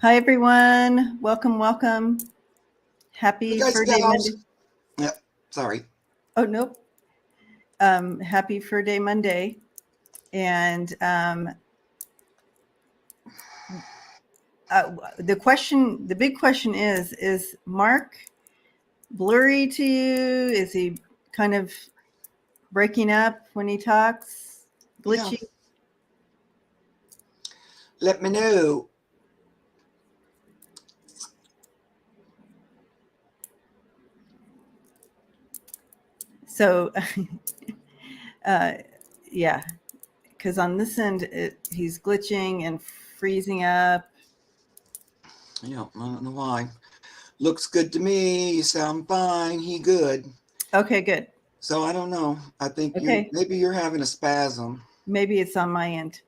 Hi, everyone. Welcome, welcome. Hey Happy guys and Furday gals. Monday. Yep, sorry. Oh, nope. Happy Furday Monday. And the big question is Mark blurry to you? Is he kind of breaking up when he talks? Yeah, Glitchy? let me know. So, uh, yeah, because on this end, he's glitching and freezing up. Yeah, I don't know why. Looks good to me. You sound fine. He good. Okay, good. So I don't know. I think Okay, maybe you're having a spasm. maybe it's on my end.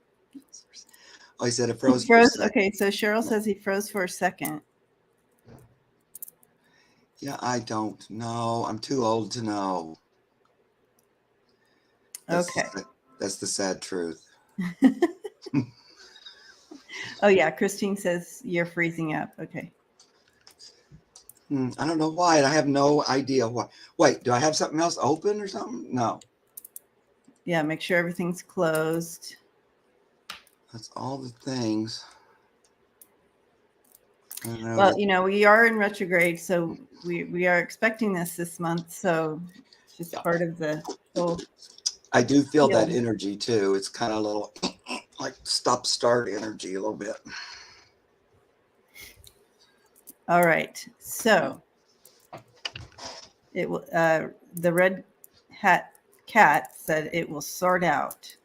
Oh, he said it He froze for a froze. sec. Okay, so Cheryl says he froze for a second. Yeah, I don't know. I'm too old to know. That's Okay. that's the sad truth. Oh yeah, Christine says you're freezing up. Okay. I don't know why. And I have no idea why. Wait, do I have something else open or something? No. Yeah, make sure everything's closed. That's all the things. I don't know. Well, we are in retrograde, so we are expecting this month. So it's just Yeah. part of the whole I do feel that deal. energy too. It's kind of a little like stop start energy a little bit. All right. So it will. The red hat cat said it will sort out.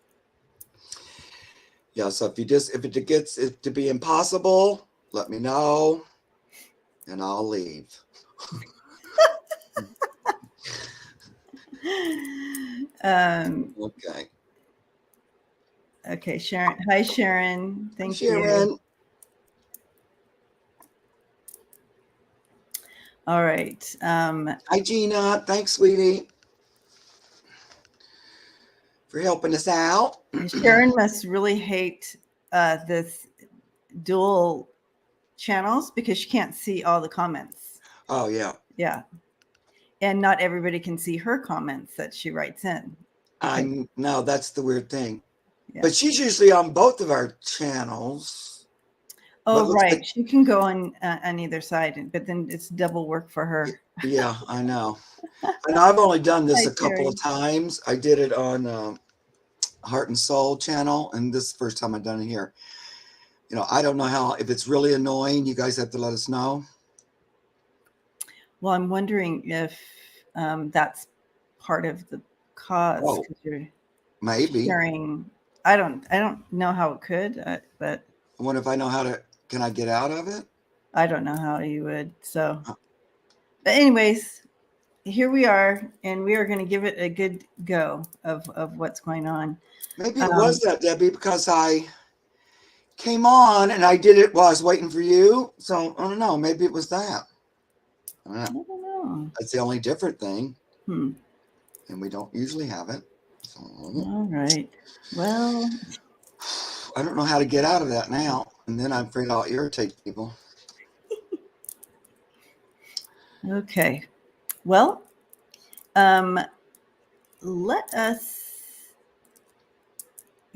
Yeah, so if it gets it to be impossible, let me know and I'll leave. Okay. Okay, Sharon. Hi, Sharon. Thank you. Sharon. All right. Hi Gina. Thanks, sweetie, for helping us out. Sharon must really hate this dual channels because she can't see all the comments. Oh yeah. Yeah. And not everybody can see her comments that she writes in. Because, I know that's the weird thing. yeah. But she's usually on both of our channels. But Oh, looks right. like She can go on either side, but then it's double work for her. yeah, I know. And I've only done this Hi, a couple Terry. of times. I did it on Heart and Soul channel, and this is the first time I've done it here. I don't know how, if it's really annoying, you guys have to let us know. Well, I'm wondering if that's part of the cause Oh, because you're maybe. sharing. I don't know how it could, but I wonder if I know can I get out of it? I don't know how you would. So, but anyways, here we are, and we are going to give it a good go of what's going on. Maybe it was that, Debbie, because I came on and I did it while I was waiting for you. So I don't know. Maybe it was that. I don't know. That's the only different thing. Hmm. And we don't usually have it. So All right. Well, I don't know how to get out of that now. And then I'm afraid I'll irritate people. okay. Well, um, let us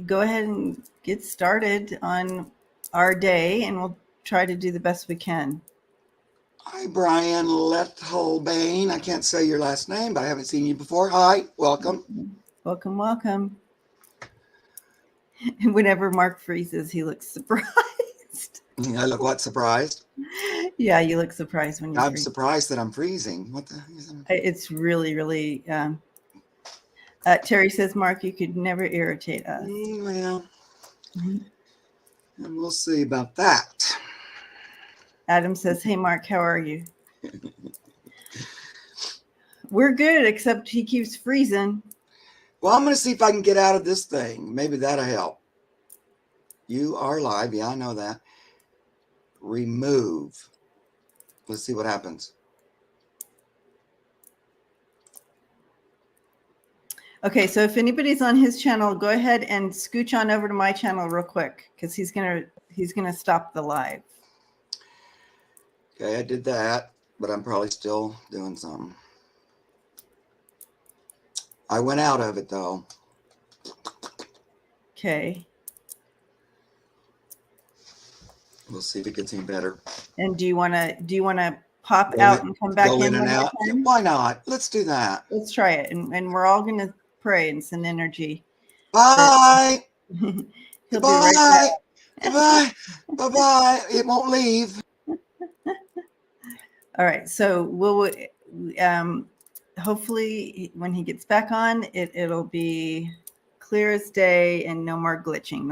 go ahead and get started on our day, and we'll try to do the best we can. Hi, Brian Letholbane. I can't say your last name, but I haven't seen you before. Hi, welcome. Welcome, welcome. Whenever Mark freezes, he looks surprised. I look what, surprised? Yeah, you look surprised when you I'm freeze. surprised that I'm freezing. What the? It's really, really. Terry says, Mark, you could never irritate us. Well, and we'll see about that. Adam says, hey, Mark, how are you? We're good, except he keeps freezing. Well, I'm going to see if I can get out of this thing. Maybe that'll help. You are live. Yeah, I know that. Remove. Let's see what happens. Okay, so if anybody's on his channel, go ahead and scooch on over to my channel real quick because he's gonna stop the live. Okay, I did that, but I'm probably still doing something. I went out of it though. Okay. We'll see if it gets any better. And do you want to pop out and come back Go in in and one more out. Yeah, time? why not? Let's do that. Let's try it, and we're all gonna pray and send energy. Bye. He'll be right back. Goodbye. Bye-bye. It won't leave. All right. So we'll hopefully when he gets back on, it'll be clear as day and no more glitching.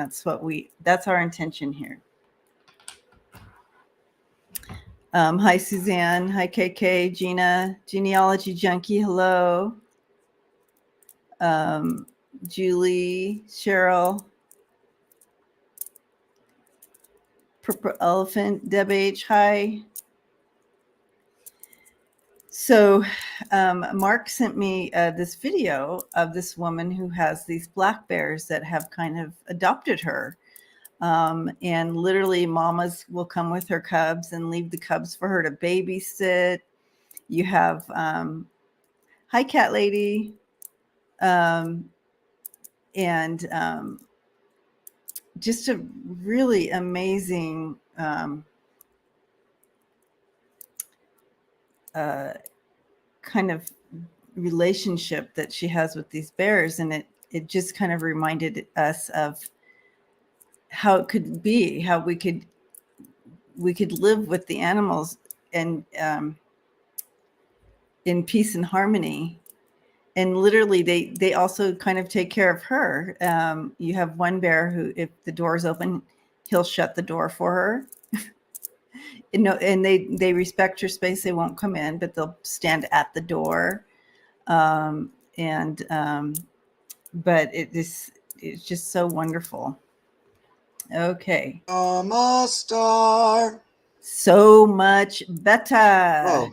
That's our intention here. Hi, Suzanne. Hi, KK, Gina, Genealogy Junkie. Hello. Julie, Cheryl, Purple Elephant, Deb H. Hi. So Mark sent me this video of this woman who has these black bears that have kind of adopted her. And literally mamas will come with her cubs and leave the cubs for her to babysit. You have, hi, cat lady. And just a really amazing kind of relationship that she has with these bears. And it just kind of reminded us of how it could be, how we could live with the animals and in peace and harmony. And literally they also kind of take care of her. You have one bear who, if the door is open, he'll shut the door for her. And they respect her space. They won't come in, but they'll stand at the door. But it's just so wonderful. Okay. I'm a star. So much better. Oh,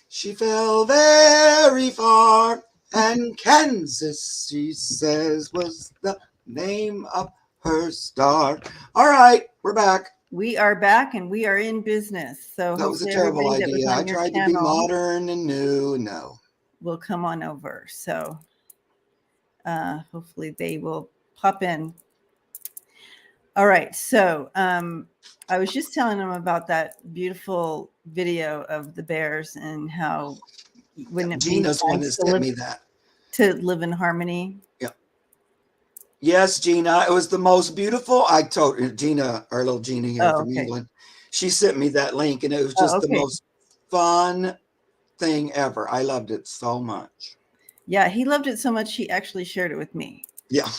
she fell very far, and Kansas, she says, was the name of her star. All right, we're back. We are back and we are in business. So that was a terrible idea. I tried to be modern and new, and no. Will come on over. So hopefully they will pop in. All right. So I was just telling them about that beautiful video of the bears and how wouldn't it Gina's be one that sent me that. To live in harmony. Yeah. Yes, Gina. It was the most beautiful. I told Gina, our little Gina here from England. She sent me that link, and it was just the most fun thing ever. I loved it so much. Yeah, he loved it so much he actually shared it with me. Yeah.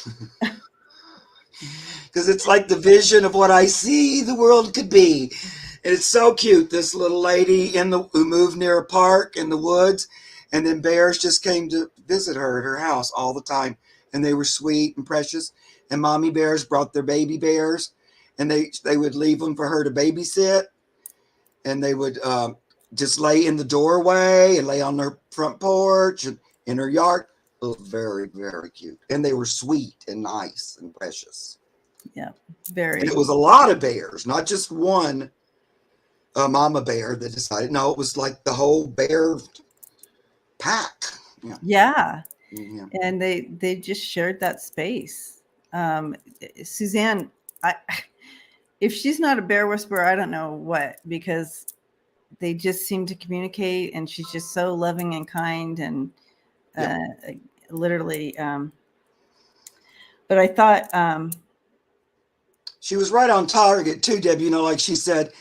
Because it's like the vision of what I see the world could be. And it's so cute. This little lady who moved near a park in the woods, and then bears just came to visit her at her house all the time. And they were sweet and precious. And mommy bears brought their baby bears, and they would leave them for her to babysit. And they would just lay in the doorway and lay on their front porch and in her yard. It was very, very cute. And they were sweet and nice and precious. Yeah, very. And it was a lot of bears, not just one mama bear that decided. No, it was like the whole bear pack. Yeah. And they just shared that space. Suzanne, if she's not a bear whisperer, I don't know what, because they just seem to communicate, and she's just so loving and kind and literally. But I thought she was right on target too, Deb. Like she said,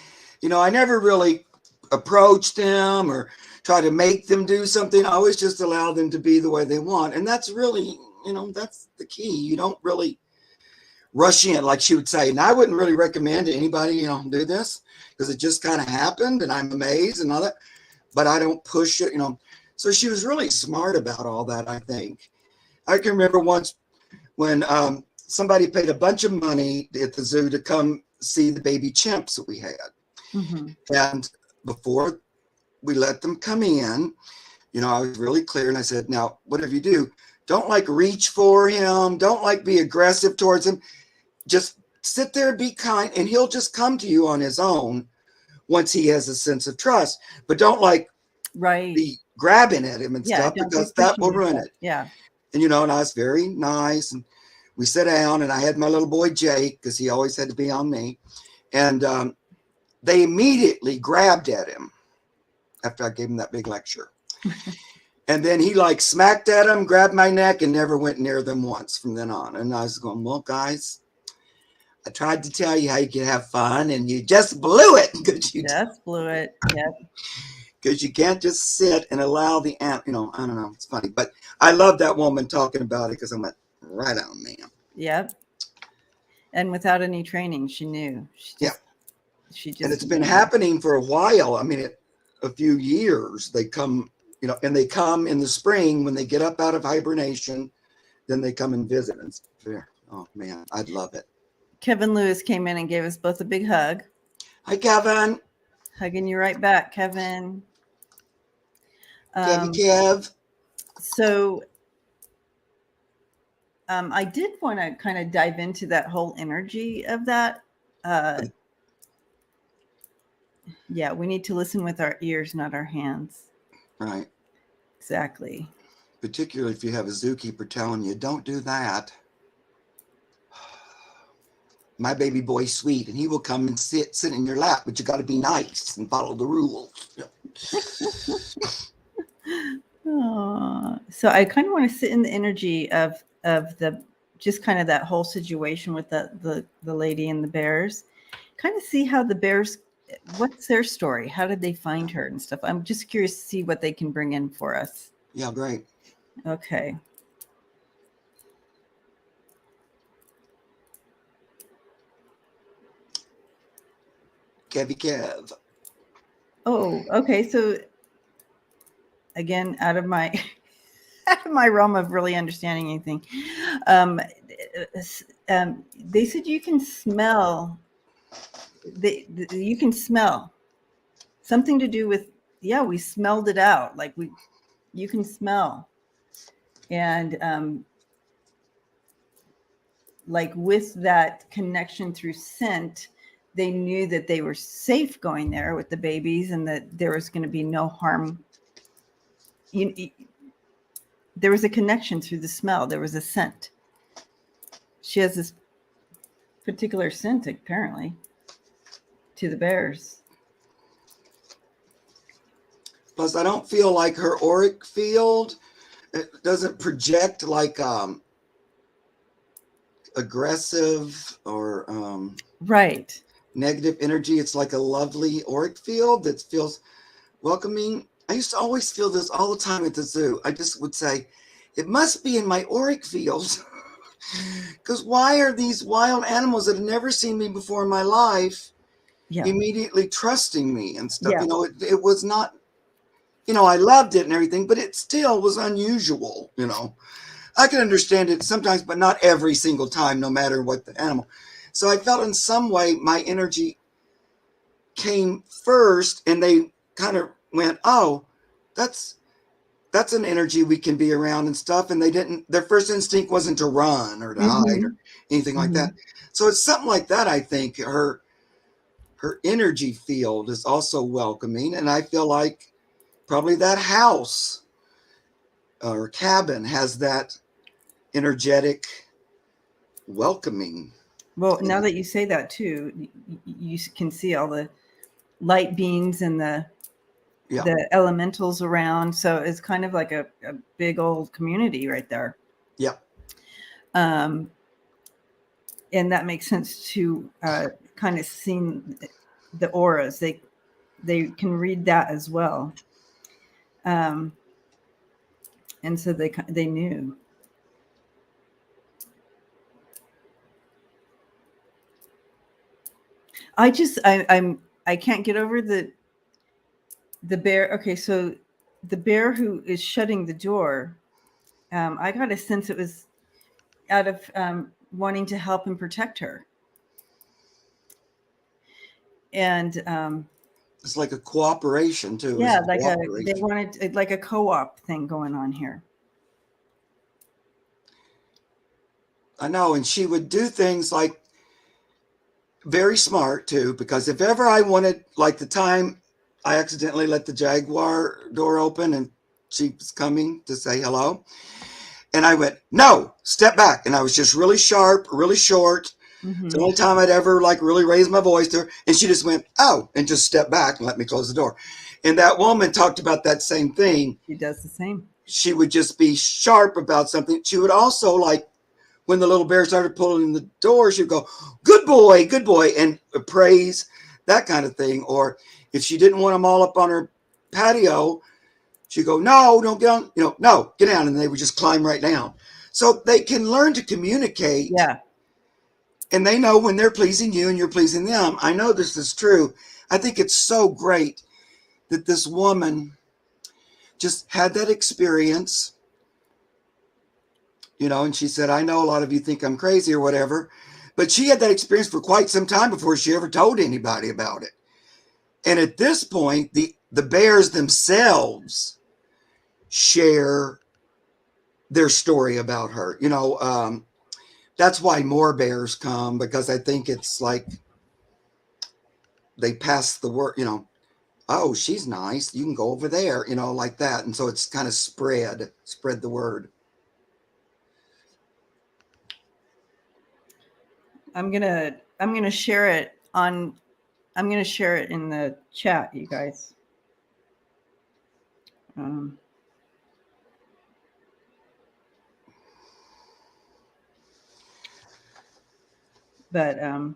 I never really approached them or try to make them do something. I always just allow them to be the way they want. And that's really, that's the key. You don't really rush in, like she would say. And I wouldn't really recommend to anybody, do this, because it just kind of happened and I'm amazed and all that. But I don't push it, So she was really smart about all that, I think. I can remember once when somebody paid a bunch of money at the zoo to come see the baby chimps that we had. Mm-hmm. And before we let them come in, I was really clear, and I said, now, whatever you do, don't reach for him. Don't be aggressive towards him. Just sit there and be kind, and he'll just come to you on his own once he has a sense of trust. But don't like Right. be grabbing at him and Yeah. stuff, Don't be because that pushing will ruin yourself. it. Yeah. And, you know, and I was very nice. And we sat down, and I had my little boy, Jake, because he always had to be on me. And they immediately grabbed at him after I gave him that big lecture. And then he like smacked at him, grabbed my neck, and never went near them once from then on. And I was going, well, guys, I tried to tell you how you could have fun, and you just blew it. Just blew it. Yep. Because you can't just sit and allow the ant, you know, I don't know. It's funny. But I love that woman talking about it, because I went, right on, man. Yep. And without any training, she knew. She just And it's been knew. happening for a while. I mean, a few years. They come, you know, and they come in the spring when they get up out of hibernation. Then they come and visit. And it's fair. Oh, man, I'd love it. Kevin Lewis came in and gave us both a big hug. Hi, Kevin. Hugging you right back, Kevin. Kev. So I did want to kind of dive into that whole energy of that. Yeah, we need to listen with our ears, not our hands. Right. Exactly. Particularly if you have a zookeeper telling you, don't do that. My baby boy's sweet, and he will come and sit in your lap, but you got to be nice and follow the rules. So I kind of want to sit in the energy of the just kind of that whole situation with the lady and the bears, kind of see how the bears, what's their story, how did they find her and stuff. I'm just curious to see what they can bring in for us. Yeah, great. Okay. Kev. Oh, okay. So again, out of my realm of really understanding anything, they said you can smell. You can smell something to do with, yeah, we smelled it out. Like you can smell, and like with that connection through scent, they knew that they were safe going there with the babies, and that there was going to be no harm. There was a connection through the smell. There was a scent. She has this particular scent, apparently, to the bears. Plus, I don't feel like her auric field, it doesn't project like aggressive or Right. negative energy. It's like a lovely auric field that feels welcoming. I used to always feel this all the time at the zoo. I just would say, it must be in my auric field. Because why are these wild animals that have never seen me before in my life immediately trusting me and stuff? Yeah. You know, it was not, you know, I loved it and everything, but it still was unusual. You know, I can understand it sometimes, but not every single time, no matter what the animal. So I felt in some way my energy came first, and they kind of went, oh, that's an energy we can be around and stuff. And they didn't, their first instinct wasn't to run or to hide or anything like that. So it's something like that. I think her energy field is also welcoming. And I feel like probably that house or cabin has that energetic welcoming. Well, now that you say that too, you can see all the light beams and the elementals around. So it's kind of like a big old community right there. Yeah. And that makes sense to kind of seeing the auras. They can read that as well. And so they knew. I can't get over the bear. Okay, so the bear who is shutting the door, I got a sense it was out of wanting to help and protect her. And it's like a cooperation too. Yeah, they wanted like a co-op thing going on here. I know, and she would do things like very smart too, because if ever I wanted, like the time I accidentally let the Jaguar door open and she was coming to say hello, and I went, no, step back. And I was just really sharp, really short. It's the only time I'd ever like really raised my voice to her. And she just went, oh, and just stepped back and let me close the door. And that woman talked about that same thing. She does the same. She would just be sharp about something. She would also, like, when the little bear started pulling the door, she'd go, good boy, and praise, that kind of thing. Or if she didn't want them all up on her patio, she'd go, no, don't get on, no, get down. And they would just climb right down. So they can learn to communicate. Yeah. And they know when they're pleasing you and you're pleasing them. I know this is true. I think it's so great that this woman just had that experience, and she said, I know a lot of you think I'm crazy or whatever, but she had that experience for quite some time before she ever told anybody about it. And at this point, the bears themselves share their story about her. That's why more bears come, because I think it's like they pass the word, oh, she's nice, you can go over there, like that. And so it's kind of spread the word. I'm gonna share it on. I'm gonna share it in the chat, you guys. But I don't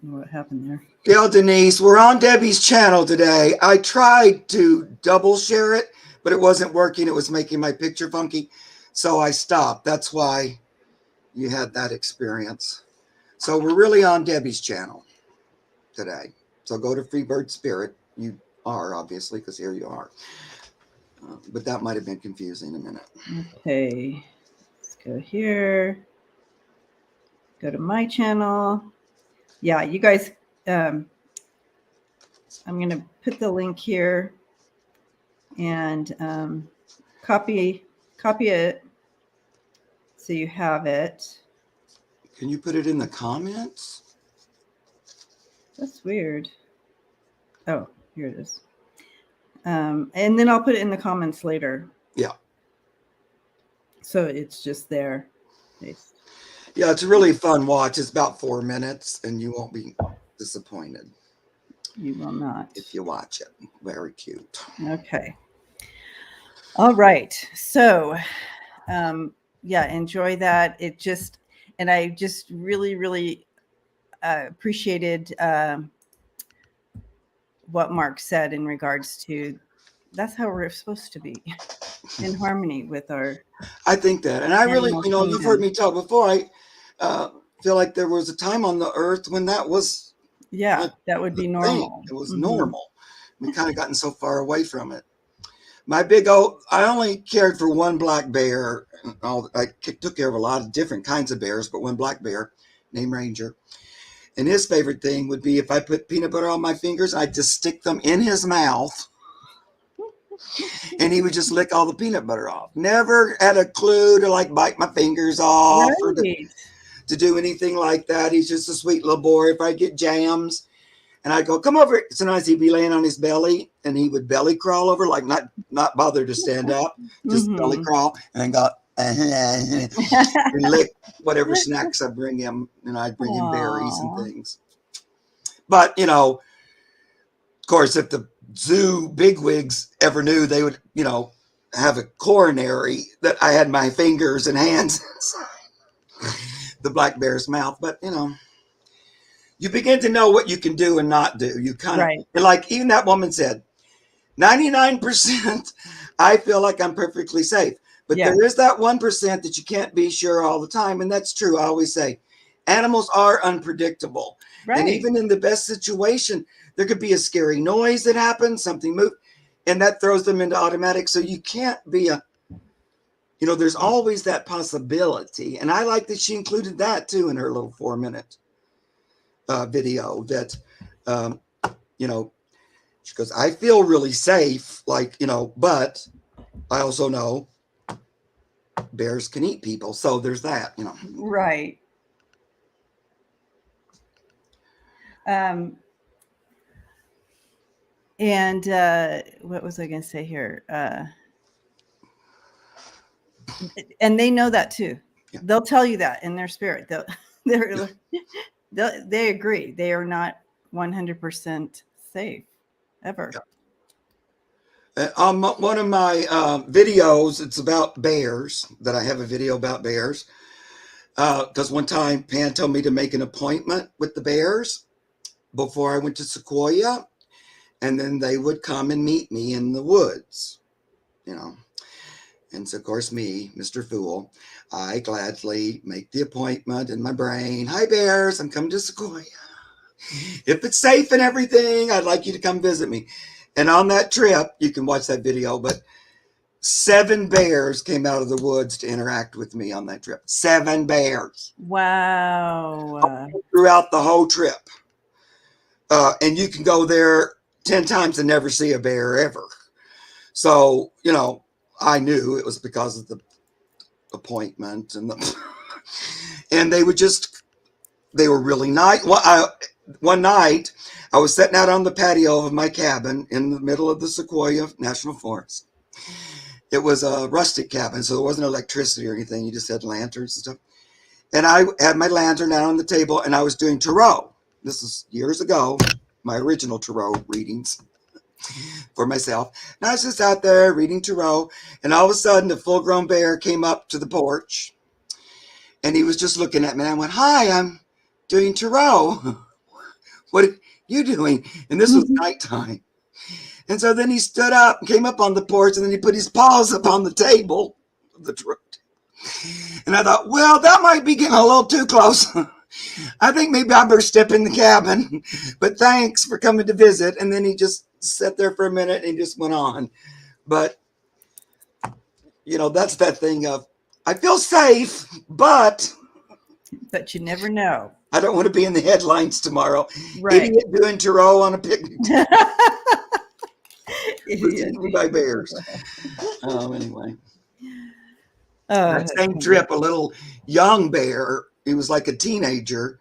know what happened there. Gail Denise, we're on Debbie's channel today. I tried to double share it, but it wasn't working. It was making my picture funky. So I stopped. That's why you had that experience. So we're really on Debbie's channel today. So go to Freebird Spirit. You are, obviously, because here you are. But that might have been confusing a minute. Okay. Let's go here. Go to my channel. Yeah, you guys, I'm going to put the link here and copy it so you have it. Can you put it in the comments? That's weird. Oh, here it is. And then I'll put it in the comments later. Yeah. So it's just there. Yeah, it's a really fun watch. It's about 4 minutes, and you won't be disappointed. You will not. If you watch it. Very cute. Okay. All right. So, yeah, enjoy that. And I just really, really appreciated what Mark said in regards to that's how we're supposed to be in harmony with our. I think that. And I really, you've heard me talk before. I feel like there was a time on the earth when that was. Yeah, that would be normal. It was normal. We kind of gotten so far away from it. I only cared for one black bear. I took care of a lot of different kinds of bears, but one black bear named Ranger. And his favorite thing would be if I put peanut butter on my fingers, I'd just stick them in his mouth. And he would just lick all the peanut butter off. Never had a clue to like bite my fingers off or to do anything like that. He's just a sweet little boy. If I get jams and I'd go, come over. Sometimes he'd be laying on his belly and he would belly crawl over, like not bother to stand up, just belly crawl and go, and lick whatever snacks I bring him. And I'd bring him berries and things. But, of course, if the zoo bigwigs ever knew, they would, have a coronary that I had my fingers and hands inside the black bear's mouth. But, you begin to know what you can do and not do. You kind of, like even that woman said, 99%, I feel like I'm perfectly safe. But there is that 1% that you can't be sure all the time. And that's true. I always say animals are unpredictable. Right. And even in the best situation, there could be a scary noise that happens, something moves, and that throws them into automatic. So you can't be there's always that possibility. And I like that she included that too in her little 4-minute video that, she goes, I feel really safe, but I also know bears can eat people. So there's that, Right. Um, and what was I going to say here? And they know that too. Yeah. They'll tell you that in their spirit. They agree. They are not 100% safe ever. One of my videos, it's about bears, that I have a video about bears. Because one time Pan told me to make an appointment with the bears before I went to Sequoia, and then they would come and meet me in the woods, you know. And so, of course, me, Mr. Fool, I gladly make the appointment in my brain. Hi, bears, I'm coming to Sequoia. If it's safe and everything, I'd like you to come visit me. And on that trip, you can watch that video, but 7 bears came out of the woods to interact with me on that trip. 7 bears. Wow. Throughout the whole trip. And you can go there 10 times and never see a bear ever. So, you know, I knew it was because of the appointment and and they were really nice. One night I was sitting out on the patio of my cabin in the middle of the Sequoia National Forest. It was a rustic cabin, so there wasn't electricity or anything. You just had lanterns and stuff. And I had my lantern out on the table and I was doing tarot. This is years ago, my original tarot readings for myself. And I was just out there reading tarot, and all of a sudden a full-grown bear came up to the porch, and he was just looking at me. And I went, "Hi, I'm doing tarot. What are you doing?" And this was nighttime. And so then he stood up and came up on the porch, and then he put his paws up on the table of the tarot. And I thought, well, that might be getting a little too close. I think maybe I better step in the cabin, but thanks for coming to visit. And then he just sat there for a minute and he just went on. But, you know, that's that thing of, I feel safe, but you never know. I don't want to be in the headlines tomorrow. Right. Idiot doing tarot on a picnic. Eaten by bears. Anyway. That same trip, a little young bear, he was like a teenager.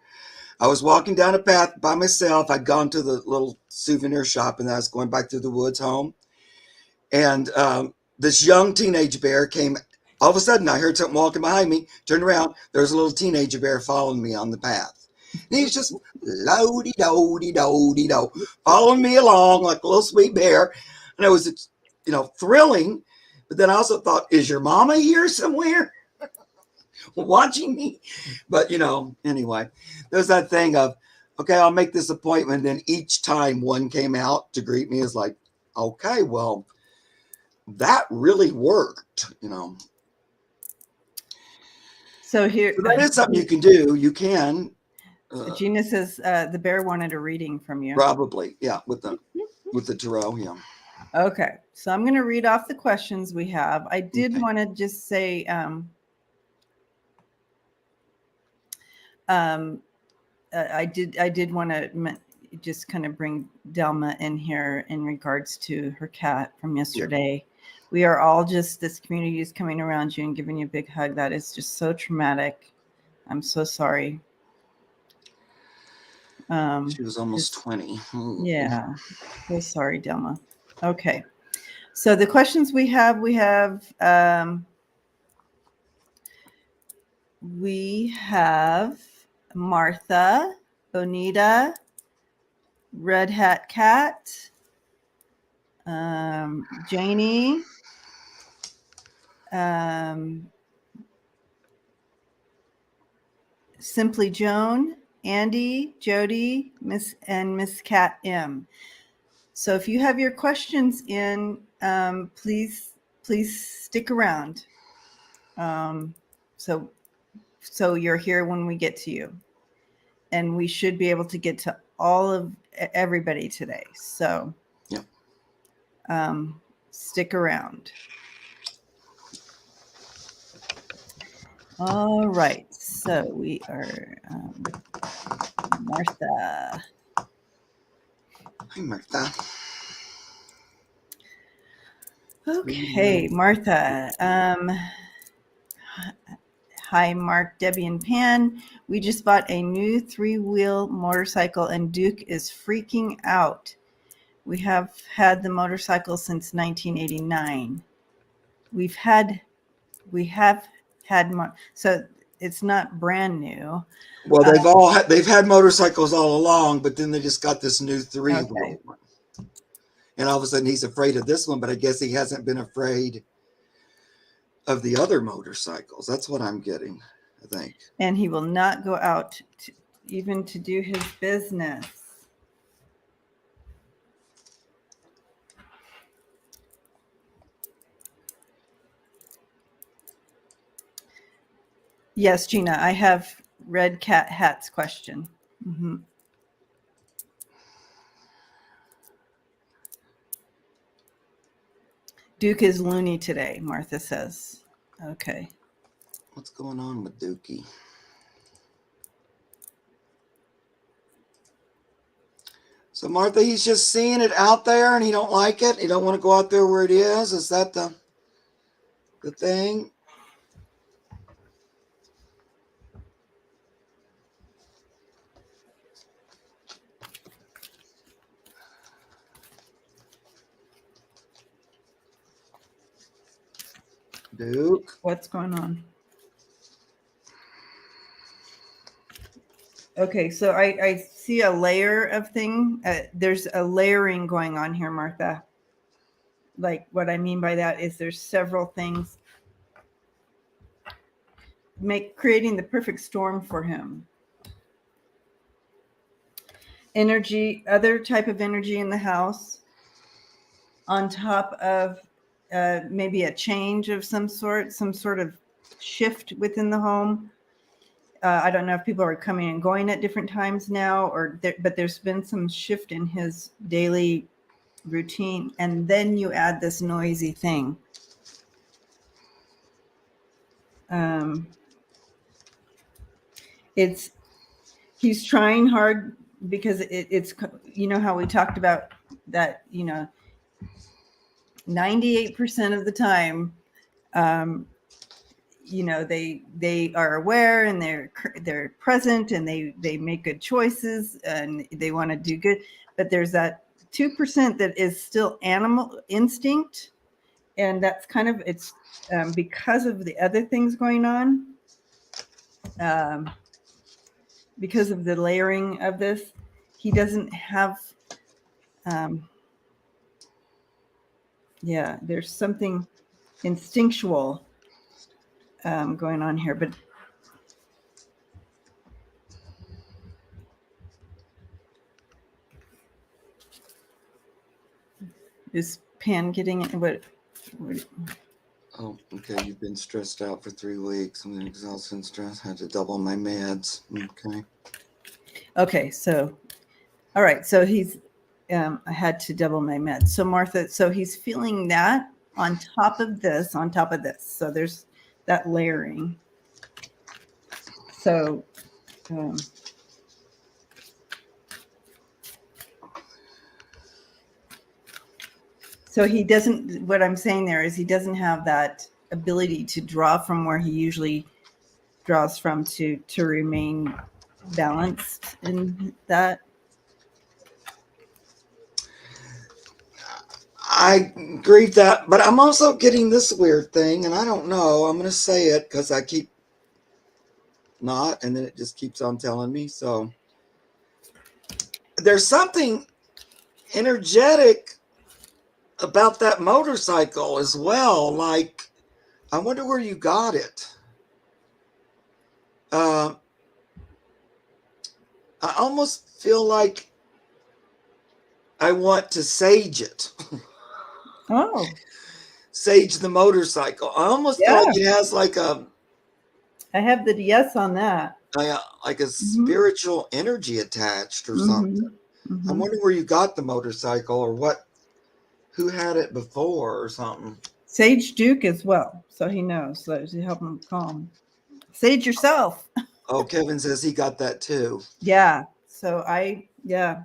I was walking down a path by myself. I'd gone to the little souvenir shop and I was going back through the woods home. And this young teenage bear came. All of a sudden, I heard something walking behind me, turned around. There was a little teenager bear following me on the path. And he was just lo-de-do-de-do-de-do, following me along like a little sweet bear. And it was, you know, thrilling. But then I also thought, is your mama here somewhere watching me? But, you know, anyway, there's that thing of, okay, I'll make this appointment. Then each time one came out to greet me is like, okay, well, that really worked, you know. So here, So that is something you can do. You can. Gina says the bear wanted a reading from you. Probably, yeah, with the tarot, yeah. Okay, so I'm going to read off the questions we have. I did want to just say, I did want to just kind of bring Delma in here in regards to her cat from yesterday. Yeah. We are all just, this community is coming around you and giving you a big hug. That is just so traumatic. I'm so sorry. She was almost 20. Yeah. So sorry, Delma. Okay. So the questions we have Martha, Bonita, Red Hat Cat, Janie, Simply Joan, Andy, Jody, Miss Cat M. So if you have your questions in, please stick around. So you're here when we get to you, and we should be able to get to all of everybody today. So yeah, stick around. All right. So we are Martha. Hi, Martha. Okay, Martha. Hi, Mark, Debbie, and Pan. We just bought a new 3-wheel motorcycle and Duke is freaking out. We have had the motorcycle since 1989. We have had, so it's not brand new. Well, they've had motorcycles all along, but then they just got this new 3-wheel one. And all of a sudden he's afraid of this one, but I guess he hasn't been afraid of the other motorcycles. That's what I'm getting, I think. And he will not go out even to do his business. Yes, Gina, I have read Cat Hat's question. Mm-hmm. Duke is loony today, Martha says. Okay. What's going on with Dookie? So Martha, he's just seeing it out there and he don't like it. He don't want to go out there where it is. Is that the thing? Duke, what's going on? Okay, so I see a layer of thing. There's a layering going on here, Martha. Like what I mean by that is there's several things creating the perfect storm for him. Energy, other type of energy in the house, on top of maybe a change of some sort of shift within the home. I don't know if people are coming and going at different times now, but there's been some shift in his daily routine, and then you add this noisy thing. He's trying hard because it's how we talked about that 98% of the time they are aware and they're present and they make good choices and they want to do good, but there's that 2% that is still animal instinct, and that's kind of it's because of the other things going on, because of the layering of this. He doesn't have there's something instinctual going on here, but is Pan getting it? What? Oh, okay. You've been stressed out for 3 weeks. I'm exhausted and stressed. Had to double my meds. Okay. Okay. So, all right. So he's, I had to double my meds. So Martha, so he's feeling that on top of this. So there's that layering. So, so he doesn't, what I'm saying there is he doesn't have that ability to draw from where he usually draws from to remain balanced in that. I agree with that, but I'm also getting this weird thing, and I don't know. I'm going to say it because I keep not, and then it just keeps on telling me. So there's something energetic about that motorcycle as well. Like, I wonder where you got it. I almost feel like I want to sage it. Oh, Sage the motorcycle. I almost feel like it has like I have the yes on that. Like a spiritual energy attached or something. I'm wondering where you got the motorcycle or who had it before or something. Sage Duke as well, so he knows. So to help him calm. Sage yourself. Oh, Kevin says he got that too. Yeah. So Yeah.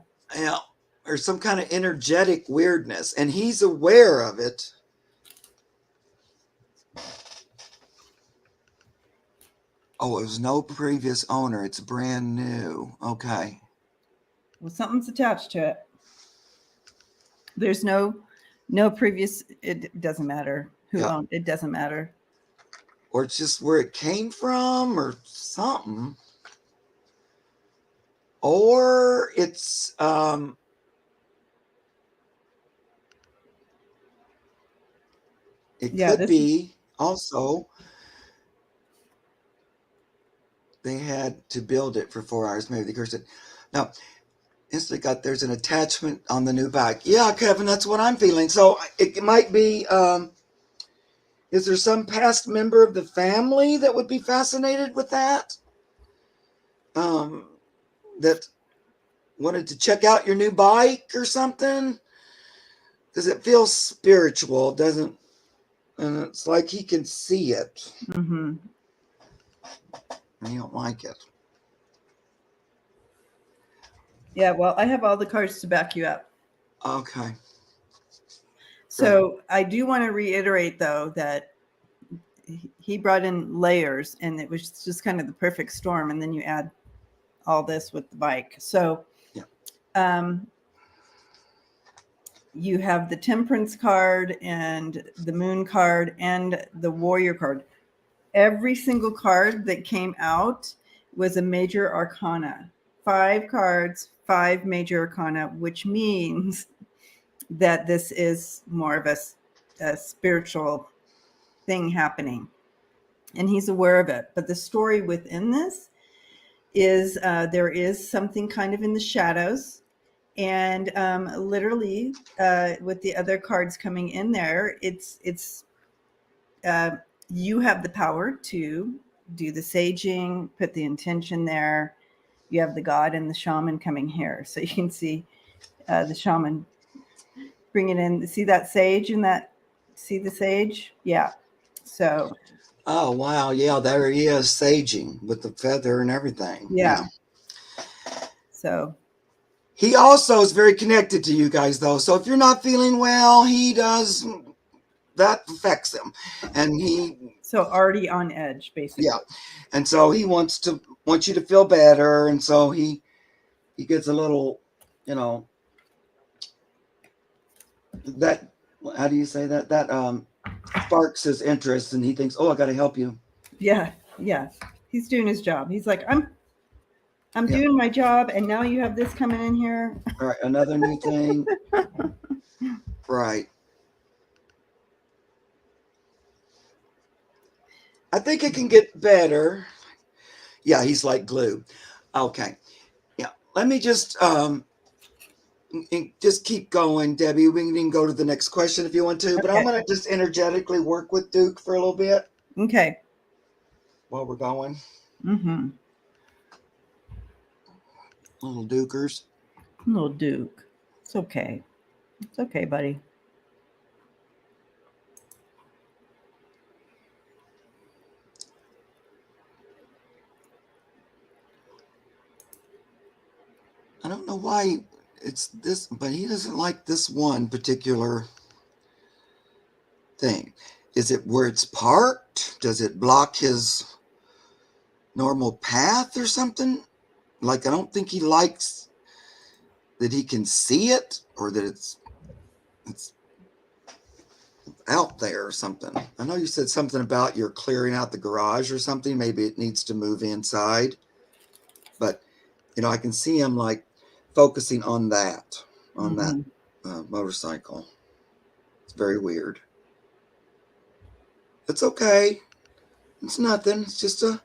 There's some kind of energetic weirdness, and he's aware of it. Oh, it was no previous owner. It's brand new. Okay. Well, something's attached to it. There's no previous. It doesn't matter who Yeah. owned. It doesn't matter. Or it's just where it came from or something. Or it's it could be also they had to build it for 4 hours. Maybe they cursed it. Now, instantly got there's an attachment on the new bike. Yeah, Kevin, that's what I'm feeling. So it might be. Is there some past member of the family that would be fascinated with that? That wanted to check out your new bike or something? Because it feels spiritual, doesn't? And it's like he can see it. Mm-hmm. And he don't like it. Yeah. Well, I have all the cards to back you up. Okay. So I do want to reiterate, though, that he brought in layers, and it was just kind of the perfect storm. And then you add all this with the bike. So you have the Temperance card and the Moon card and the Warrior card. Every single card that came out was a major arcana. 5 cards, 5 major arcana, which means that this is more of a spiritual thing happening. And he's aware of it. But the story within this is there is something kind of in the shadows. And literally, with the other cards coming in there, it's you have the power to do the saging, put the intention there. You have the god and the shaman coming here, so you can see the shaman bring it in. See that sage in that? See the sage? Yeah. So. Oh wow, yeah, there he is, saging with the feather and everything. Yeah. So. He also is very connected to you guys, though. So if you're not feeling well, he does. That affects him, and so already on edge, basically. Yeah, and so he wants you to feel better, and so he gets a little, that, how do you say that sparks his interest, and he thinks, oh, I got to help you. Yeah, he's doing his job. He's like, I'm doing my job, and now you have this coming in here. All right, another new thing. Right. I think it can get better. Yeah, he's like glue. Okay. Yeah. Let me just keep going, Debbie. We can go to the next question if you want to, but I'm going to just energetically work with Duke for a little bit. Okay. While we're going. Mm-hmm. Little Dukers. Little Duke. It's okay. It's okay, buddy. I don't know why it's this, but he doesn't like this one particular thing. Is it where it's parked? Does it block his normal path or something? Like, I don't think he likes that he can see it, or that it's out there or something. I know you said something about you're clearing out the garage or something. Maybe it needs to move inside, but I can see him like focusing on that motorcycle. It's very weird. It's okay. It's nothing. It's just a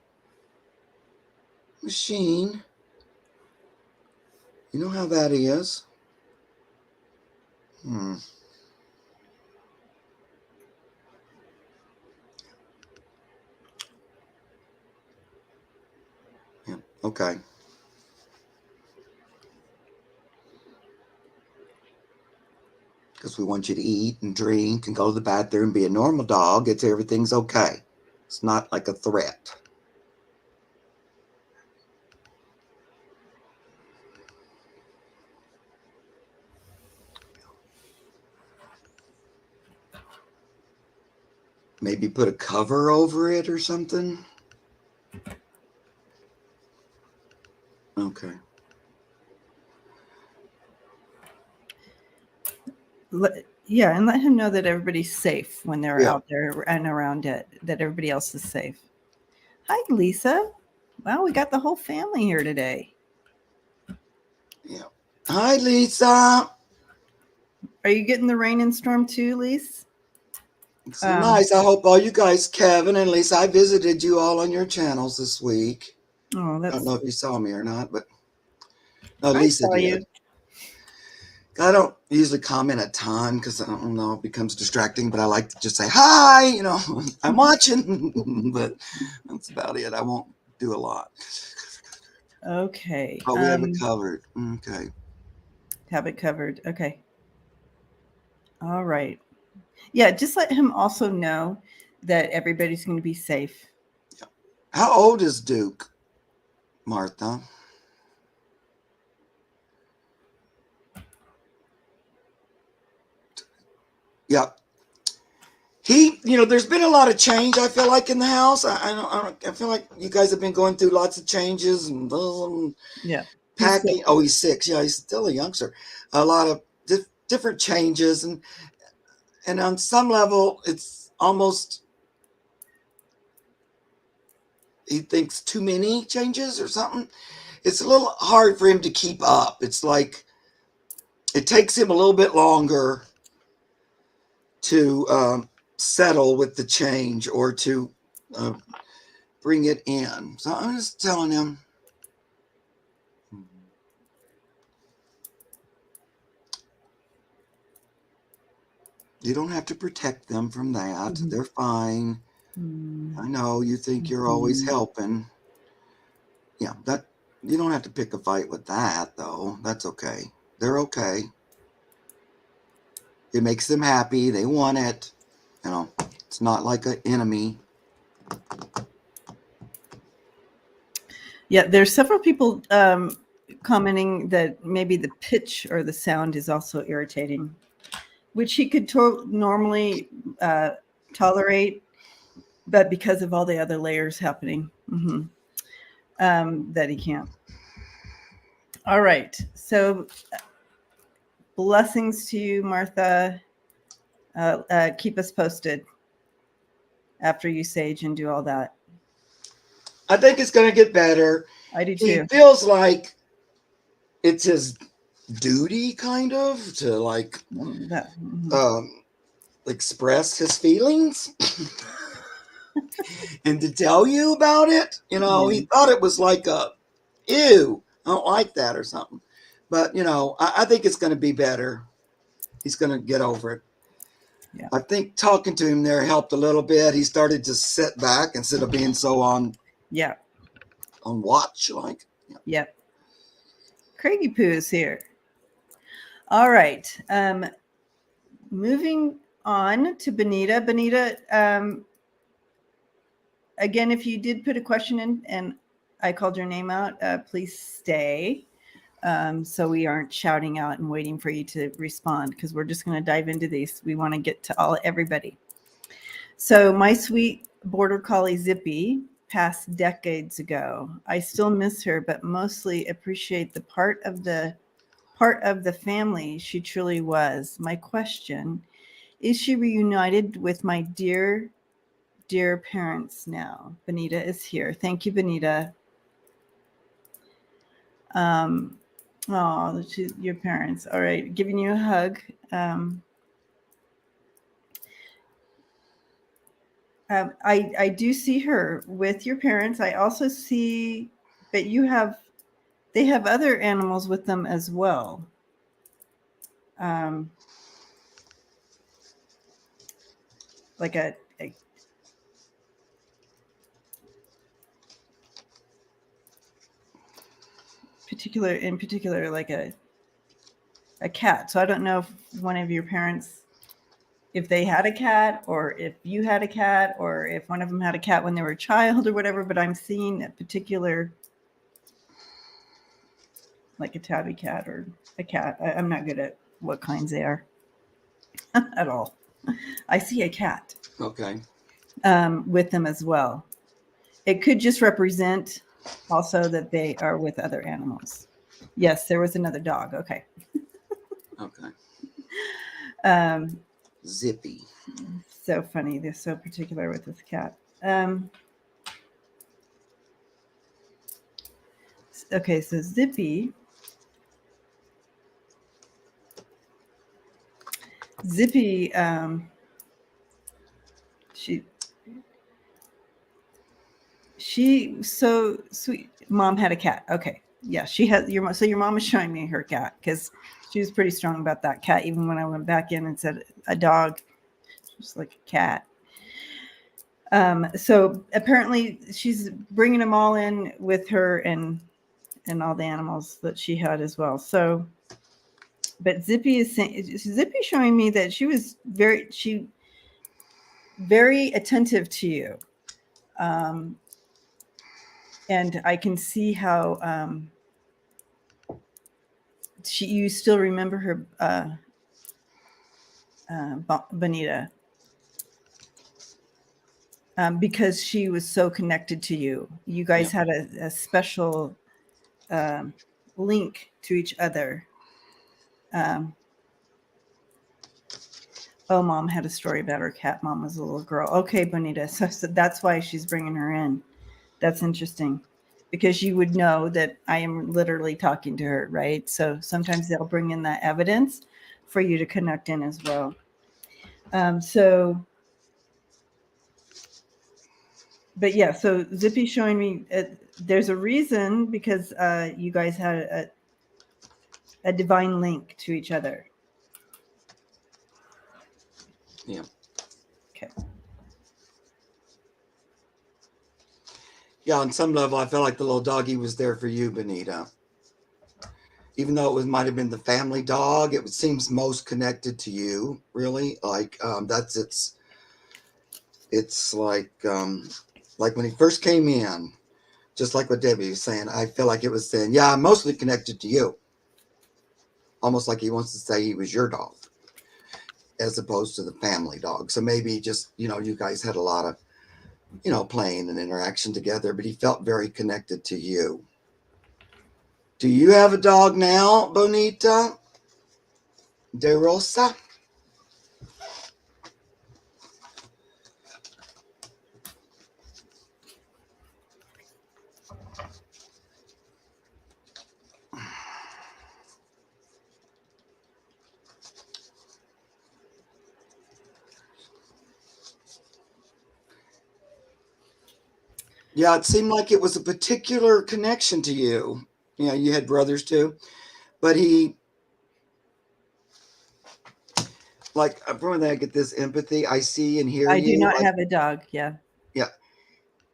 machine. You know how that is. Yeah. Okay. Because we want you to eat and drink and go to the bathroom, be a normal dog. Everything's okay. It's not like a threat. Maybe put a cover over it or something. Okay. Yeah, and let him know that everybody's safe when they're Yeah. out there and around it, that everybody else is safe. Hi, Lisa. Wow, we got the whole family here today. Yeah. Hi, Lisa. Are you getting the rain and storm too, Lisa? It's nice. I hope all you guys, Kevin and Lisa, I visited you all on your channels this week. Oh, I don't that's. know if you saw me or not, but no, I Lisa saw did. you. I don't usually comment a ton because I don't know, it becomes distracting, but I like to just say, hi, I'm watching, but that's about it. I won't do a lot. Okay. Oh, we have it covered. Okay. Have it covered. Okay. All right. Yeah, just let him also know that everybody's going to be safe. Yeah. How old is Duke, Martha? Yeah. There's been a lot of change, I feel like, in the house. I feel like you guys have been going through lots of changes and Yeah. packing. Oh, he's 6. Yeah, he's still a youngster. A lot of different changes. And on some level, it's almost, he thinks too many changes or something. It's a little hard for him to keep up. It's like it takes him a little bit longer to settle with the change or to bring it in. So I'm just telling him, you don't have to protect them from that. Mm-hmm. They're fine. Mm-hmm. I know you think you're always helping. Yeah, that you don't have to pick a fight with that, though. That's okay. They're okay. It makes them happy. They want it. It's not like an enemy. Yeah, there's several people commenting that maybe the pitch or the sound is also irritating, which he could normally tolerate, but because of all the other layers happening, that he can't. All right. So blessings to you, Martha. Keep us posted after you sage and do all that. I think it's going to get better. I do He too. feels like it's his duty, kind of, to express his feelings and to tell you about it. He thought it was like ew, I don't like that or something. But, I think it's going to be better. He's going to get over it. Yeah. I think talking to him there helped a little bit. He started to sit back instead of being so on watch. Yep. Craigie Poo is here. All right. Moving on to Benita. Benita, again, if you did put a question in and I called your name out, please stay. So we aren't shouting out and waiting for you to respond, because we're just going to dive into these. We want to get to everybody. So my sweet border collie Zippy passed decades ago. I still miss her, but mostly appreciate the part of the family she truly was. My question, is she reunited with my dear parents now? Benita is here. Thank you, Benita. Your parents. All right, giving you a hug. I do see her with your parents. I also see that they have other animals with them as well. Like a particular, like a cat. So I don't know if one of your parents, if they had a cat, or if you had a cat, or if one of them had a cat when they were a child or whatever, but I'm seeing a particular, like a tabby cat or a cat. I'm not good at what kinds they are at all. I see a cat. Okay. With them as well. It could just represent Also that they are with other animals. Yes, there was another dog. Okay. Okay. Um, Zippy. so funny. They're so particular with this cat. Okay, so Zippy. Zippy, she so sweet. Mom had a cat. Okay, yeah, she had your so your mom is showing me her cat because she was pretty strong about that cat. Even when I went back in and said a dog, just like a cat. So apparently she's bringing them all in with her and all the animals that she had as well. So, but Zippy is saying Zippy showing me that she was very attentive to you. Um, and I can see how you still remember her, Bonita, because she was so connected to you. You guys Yeah. had a special um, link to each other. Um, oh, Mom had a story about her cat. Mom was a little girl. Okay, Bonita. So that's why she's bringing her in. That's interesting. Because you would know that I am literally talking to her, right? So sometimes they'll bring in that evidence for you to connect in as well. So, but yeah, so Zippy's showing me there's a reason because you guys had a divine link to each other. Yeah. Okay. Yeah, on some level, I felt like the little doggy was there for you, Benita. Even though might have been the family dog, it seems most connected to you, really. Like that's it's like when he first came in, just like what Debbie was saying, I feel like it was saying, yeah, I'm mostly connected to you. Almost like he wants to say he was your dog as opposed to the family dog. So maybe just, you guys had a lot of, playing and interaction together, but he felt very connected to you. Do you have a dog now, Bonita de Rosa? Yeah, it seemed like it was a particular connection to you. You had brothers too, but he, like, from when I get this empathy, I see and hear I do you. not Like, have a dog. Yeah. yeah.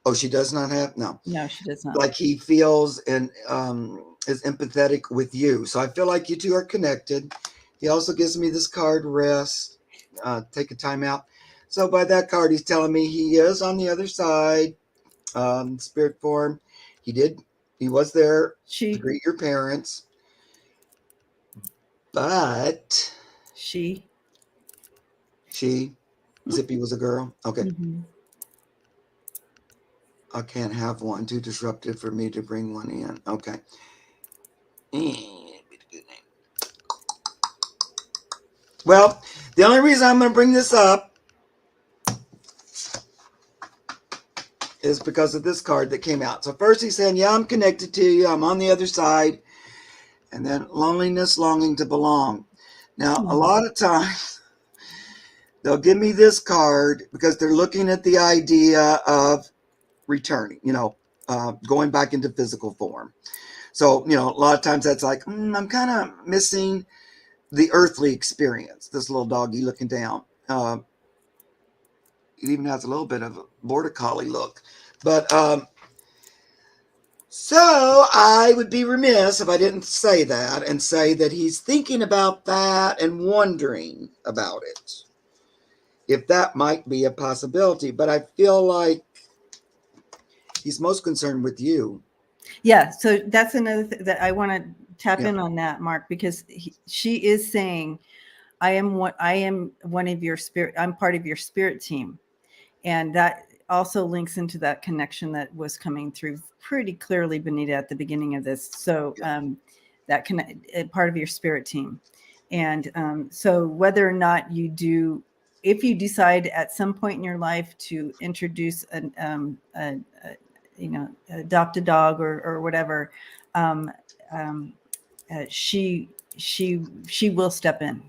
Oh, she does not have? No. No, she does not. Like he feels and is empathetic with you. So I feel like you two are connected. He also gives me this card, rest, take a time out. So by that card, he's telling me he is on the other side, spirit form. He was there to greet your parents, but She. Zippy was a girl. Okay. Mm-hmm. I can't have one, too disruptive for me to bring one in. Okay. Well, the only reason I'm going to bring this up is because of this card that came out. So first he's saying, yeah, I'm connected to you. I'm on the other side. And then loneliness, longing to belong. Now, a lot of times they'll give me this card because they're looking at the idea of returning, going back into physical form. So, a lot of times that's like, I'm kind of missing the earthly experience. This little doggy looking down. It even has a little bit of a border collie look. But so I would be remiss if I didn't say that and say that he's thinking about that and wondering about it. If that might be a possibility. But I feel like he's most concerned with you. Yeah. So that's another thing that I want to tap Yeah. in on that, Mark, because she is saying, I am one of your spirit. I'm part of your spirit team. And that also links into that connection that was coming through pretty clearly, Benita, at the beginning of this. So that part of your spirit team. And so whether or not you do, if you decide at some point in your life to introduce adopt a dog or whatever, she will step in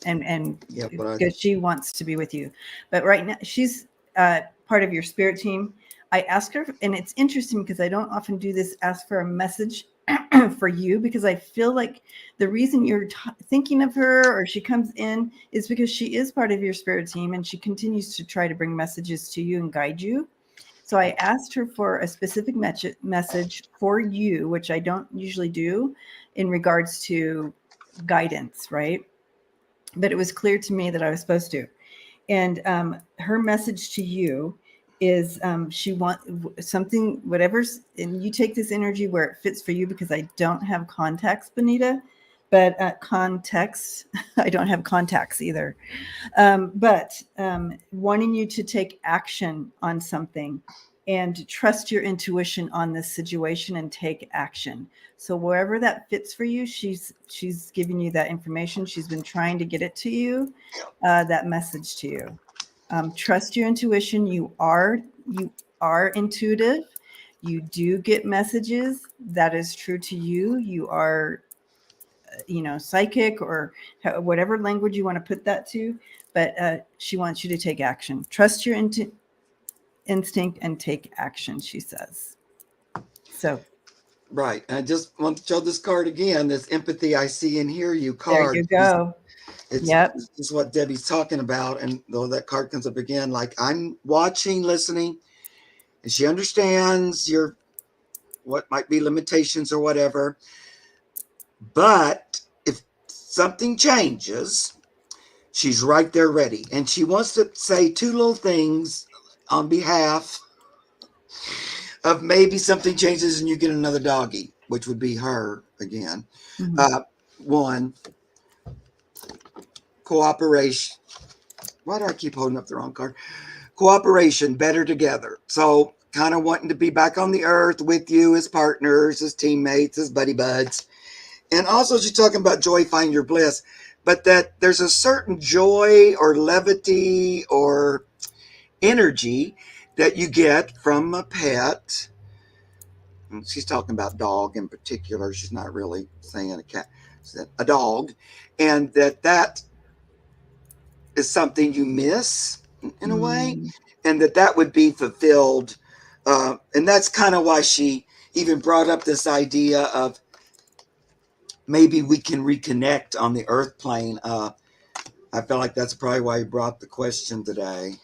and because she wants to be with you. But right now she's part of your spirit team. I asked her, and it's interesting because I don't often do this, ask for a message for you, because I feel like the reason you're thinking of her or she comes in is because she is part of your spirit team and she continues to try to bring messages to you and guide you. So I asked her for a specific message for you, which I don't usually do in regards to guidance, right? But it was clear to me that I was supposed to. And her message to you is she wants something, whatever's, and you take this energy where it fits for you, because I don't have contacts, Benita, but context, I don't have contacts either. But wanting you to take action on something and trust your intuition on this situation and take action. So wherever that fits for you, she's giving you that information. She's been trying to get it to you, that message to you. Trust your intuition. You are intuitive. You do get messages. That is true to you. You are, psychic, or whatever language you want to put that to. But she wants you to take action. Trust your instinct and take action, she says. So. Right. I just want to show this card again, this empathy I see and hear you card. There you go. This is what Debbie's talking about. And though that card comes up again, like I'm watching, listening, and she understands what might be limitations or whatever. But if something changes, she's right there ready. And she wants to say two little things on behalf of maybe something changes and you get another doggy, which would be her again. Mm-hmm. One, cooperation. Why do I keep holding up the wrong card? Cooperation, better together. So kind of wanting to be back on the earth with you as partners, as teammates, as buddy buds. And also she's talking about joy, find your bliss, but that there's a certain joy or levity or energy that you get from a pet. And she's talking about dog in particular. She's not really saying a cat, a dog. And that is something you miss in a way, and that would be fulfilled. And that's kind of why she even brought up this idea of maybe we can reconnect on the earth plane. I feel like that's probably why he brought the question today.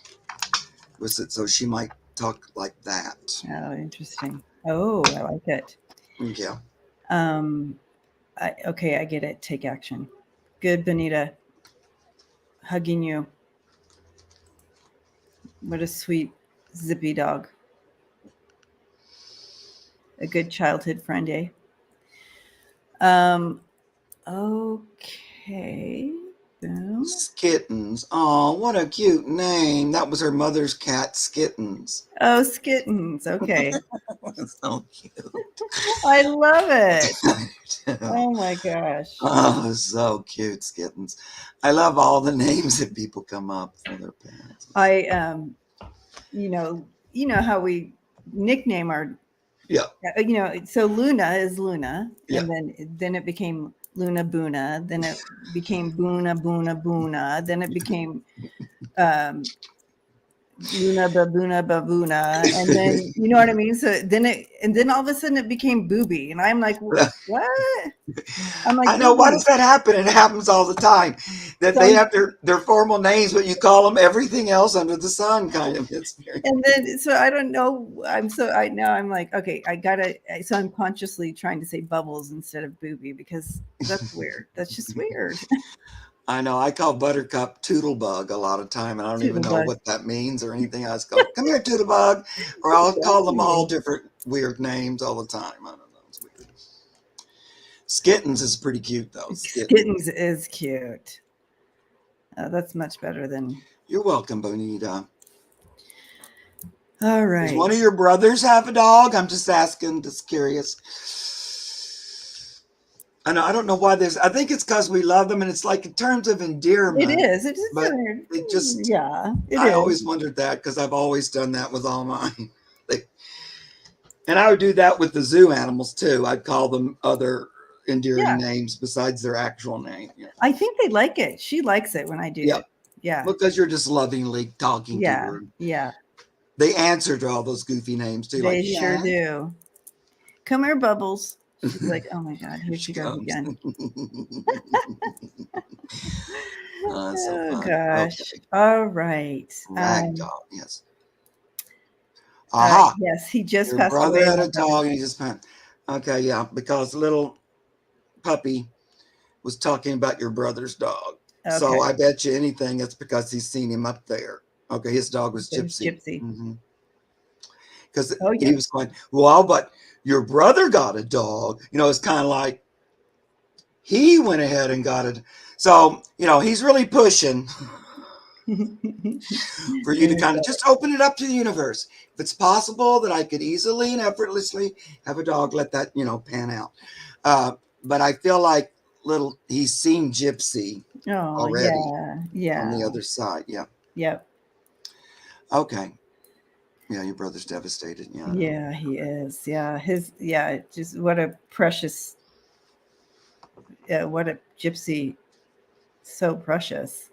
Was it so she might talk like that? Oh, interesting. Oh, I like it. Yeah. Okay, I get it. Take action. Good, Benita. Hugging you. What a sweet Zippy dog. A good childhood friend, eh? Okay. Boom. Skittens. Oh, what a cute name. That was her mother's cat, Skittens. Oh, Skittens. Okay. That's so cute. I love it. Oh my gosh. Oh, so cute, Skittens. I love all the names that people come up for their parents. You know how we nickname our, yeah. So Luna is Luna, yeah. And then it became Luna Boona, then it became Boona Boona Boona, then it became Luna Baboona Baboona, and then you know what I mean. So then all of a sudden it became Booby, and I'm like, what? I'm like, I know. Why does that happen? It happens all the time. That they have their formal names, but you call them everything else under the sun, kind of. And then so I don't know. I'm like, okay, so I'm consciously trying to say Bubbles instead of Booby because that's weird. That's just weird. I know. I call Buttercup Toodlebug a lot of time, and I don't even know what that means or anything. I just go, "Come here, Toodlebug," or I'll call them all different weird names all the time. I don't know. It's weird. Skittens is pretty cute, though. Skittens is cute. That's much better than. You're welcome, Bonita. All Does right. one of your brothers have a dog? I'm just asking, just curious. I don't know why there's, I think it's because we love them and it's like in terms of endearment. It is. It is. But it just, Yeah, it I is. always wondered that because I've always done that with all mine. And I would do that with the zoo animals too. I'd call them other endearing names besides their actual name. Yeah. I think they like it. She likes it when I do it. Yeah. Because you're just lovingly talking to her. Yeah. They answer to all those goofy names too. They sure do. Come here, Bubbles. She's like, oh my God, here she goes again. So gosh. Okay. All right. Ragdoll, yes. Aha. Yes, he just Your passed brother away. had a dog and he just passed. Okay, yeah, because little puppy was talking about your brother's dog. Okay. So I bet you anything it's because he's seen him up there. Okay, his dog was Gypsy. Because he was going, well, but your brother got a dog. You know, it's kind of like he went ahead and got it. So, you know, he's really pushing for you to kind of just open it up to the universe. If it's possible that I could easily and effortlessly have a dog, let that, you know, pan out. But I feel like he's seen Gypsy already on the other side. Yeah. Yep. Okay. Yeah, your brother's devastated. Yeah, he is. Yeah, just what a precious, what a Gypsy, so precious.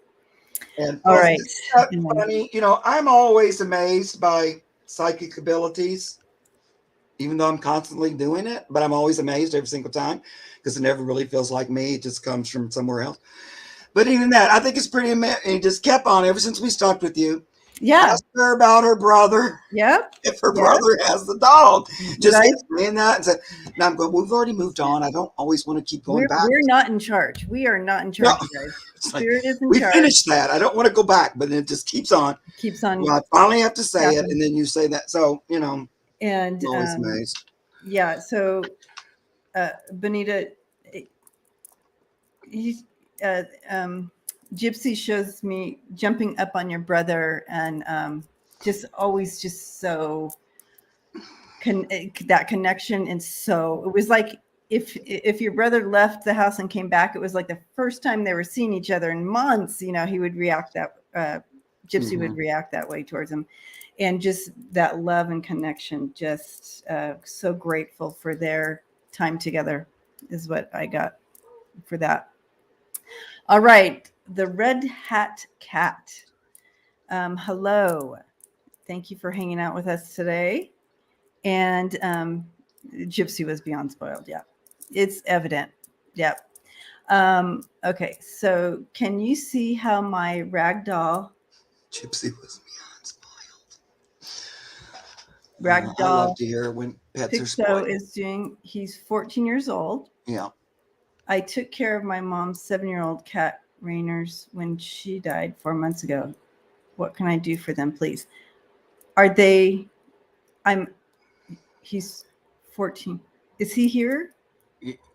And all right, funny. You know, I'm always amazed by psychic abilities, even though I'm constantly doing it. But I'm always amazed every single time because it never really feels like me. It just comes from somewhere else. But even that, I think it's pretty amazing. And he just kept on ever since we talked with you. Yeah. Ask her about her brother. Yep. If her brother has the dog. Just saying that and said, now I'm going, we've already moved on. I don't always want to keep going back. We're not in charge. We are not in charge, guys. Spirit is in charge. We finished that. I don't want to go back, but it just keeps on. Well, I finally have to say it, and then you say that. So, you know, and I'm always amazed. Yeah. So, Benita, Gypsy shows me jumping up on your brother and just always just so that connection. And so it was like if your brother left the house and came back, it was like the first time they were seeing each other in months. You know, he would react that Gypsy would react that way towards him, and just that love and connection. Just so grateful for their time together is what I got for that. All right, the Red Hat Cat. Hello, thank you for hanging out with us today. And Gypsy was beyond spoiled. Yeah, it's evident. Yep. Okay, so can you see how my ragdoll Gypsy was beyond spoiled? Ragdoll. I love to hear when pets are spoiled. Is doing. He's 14 years old. Yeah. I took care of my mom's 7-year-old cat Rainers when she died 4 months ago. What can I do for them, please? Are they? He's 14. Is he here?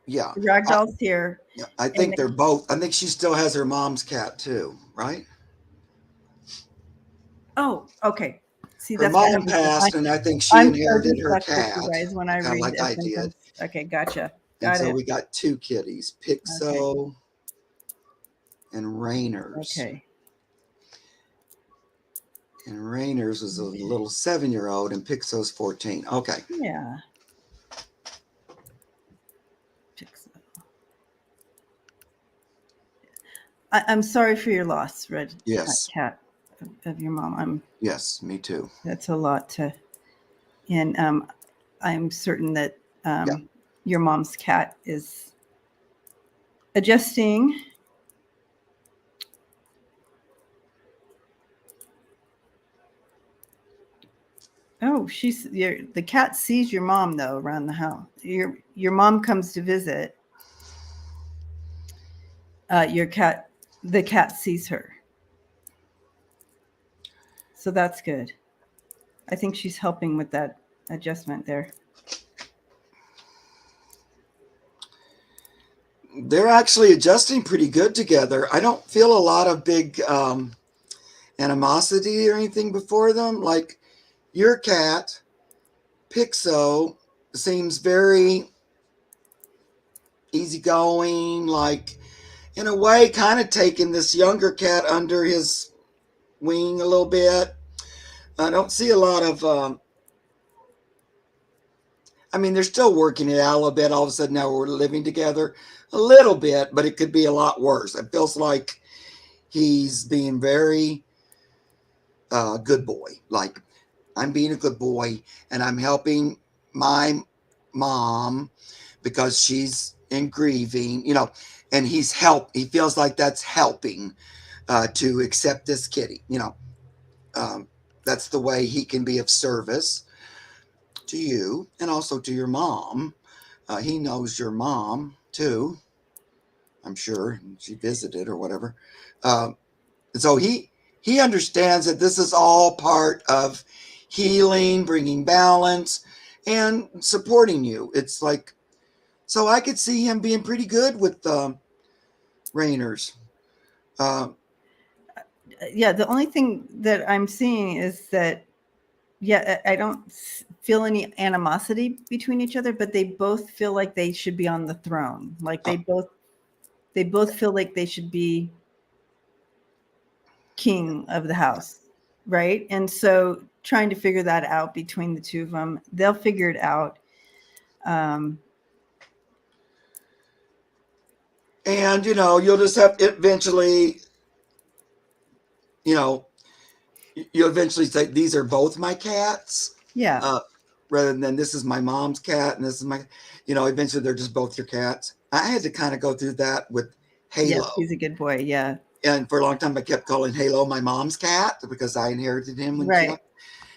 Yeah. Ragdoll's here. Yeah, I think they're both. I think she still has her mom's cat too, right? Oh, okay. See, her mom passed, and I think she inherited her cat. Guys, when I read like I did. Okay, gotcha. Got it. So we got 2 kitties, Pixo and Rainers. Okay. And Rainers was a little 7-year-old, and Pixo's 14. Okay. Yeah. Pixo. I'm sorry for your loss, Red. Yes. Cat of your mom. Yes, me too. That's a lot to, and I'm certain that your mom's cat is adjusting. Oh, the cat sees your mom though around the house. Your mom comes to visit. The cat sees her. So that's good. I think she's helping with that adjustment there. They're actually adjusting pretty good together. I don't feel a lot of big animosity or anything before them. Like, your cat, Pixo, seems very easygoing, like in a way, kind of taking this younger cat under his wing a little bit. I don't see a lot of. I mean, they're still working it out a little bit. All of a sudden, now we're living together a little bit, but it could be a lot worse. It feels like he's being very good boy. Like, I'm being a good boy and I'm helping my mom because she's in grieving, and he feels like that's helping to accept this kitty, that's the way he can be of service to you and also to your mom. He knows your mom too, I'm sure. She visited or whatever. So he understands that this is all part of healing, bringing balance, and supporting you. It's like, so I could see him being pretty good with Rainers. Yeah, the only thing that I'm seeing is that, yeah, I don't feel any animosity between each other, but they both feel like they should be on the throne. Like they both feel like they should be king of the house, right? And so trying to figure that out between the two of them, they'll figure it out. And you'll just have eventually, you'll eventually say these are both my cats. Yeah. Rather than this is my mom's cat and this is my, eventually they're just both your cats. I had to kind of go through that with Halo. Yeah, he's a good boy. Yeah. And for a long time, I kept calling Halo my mom's cat because I inherited him when right.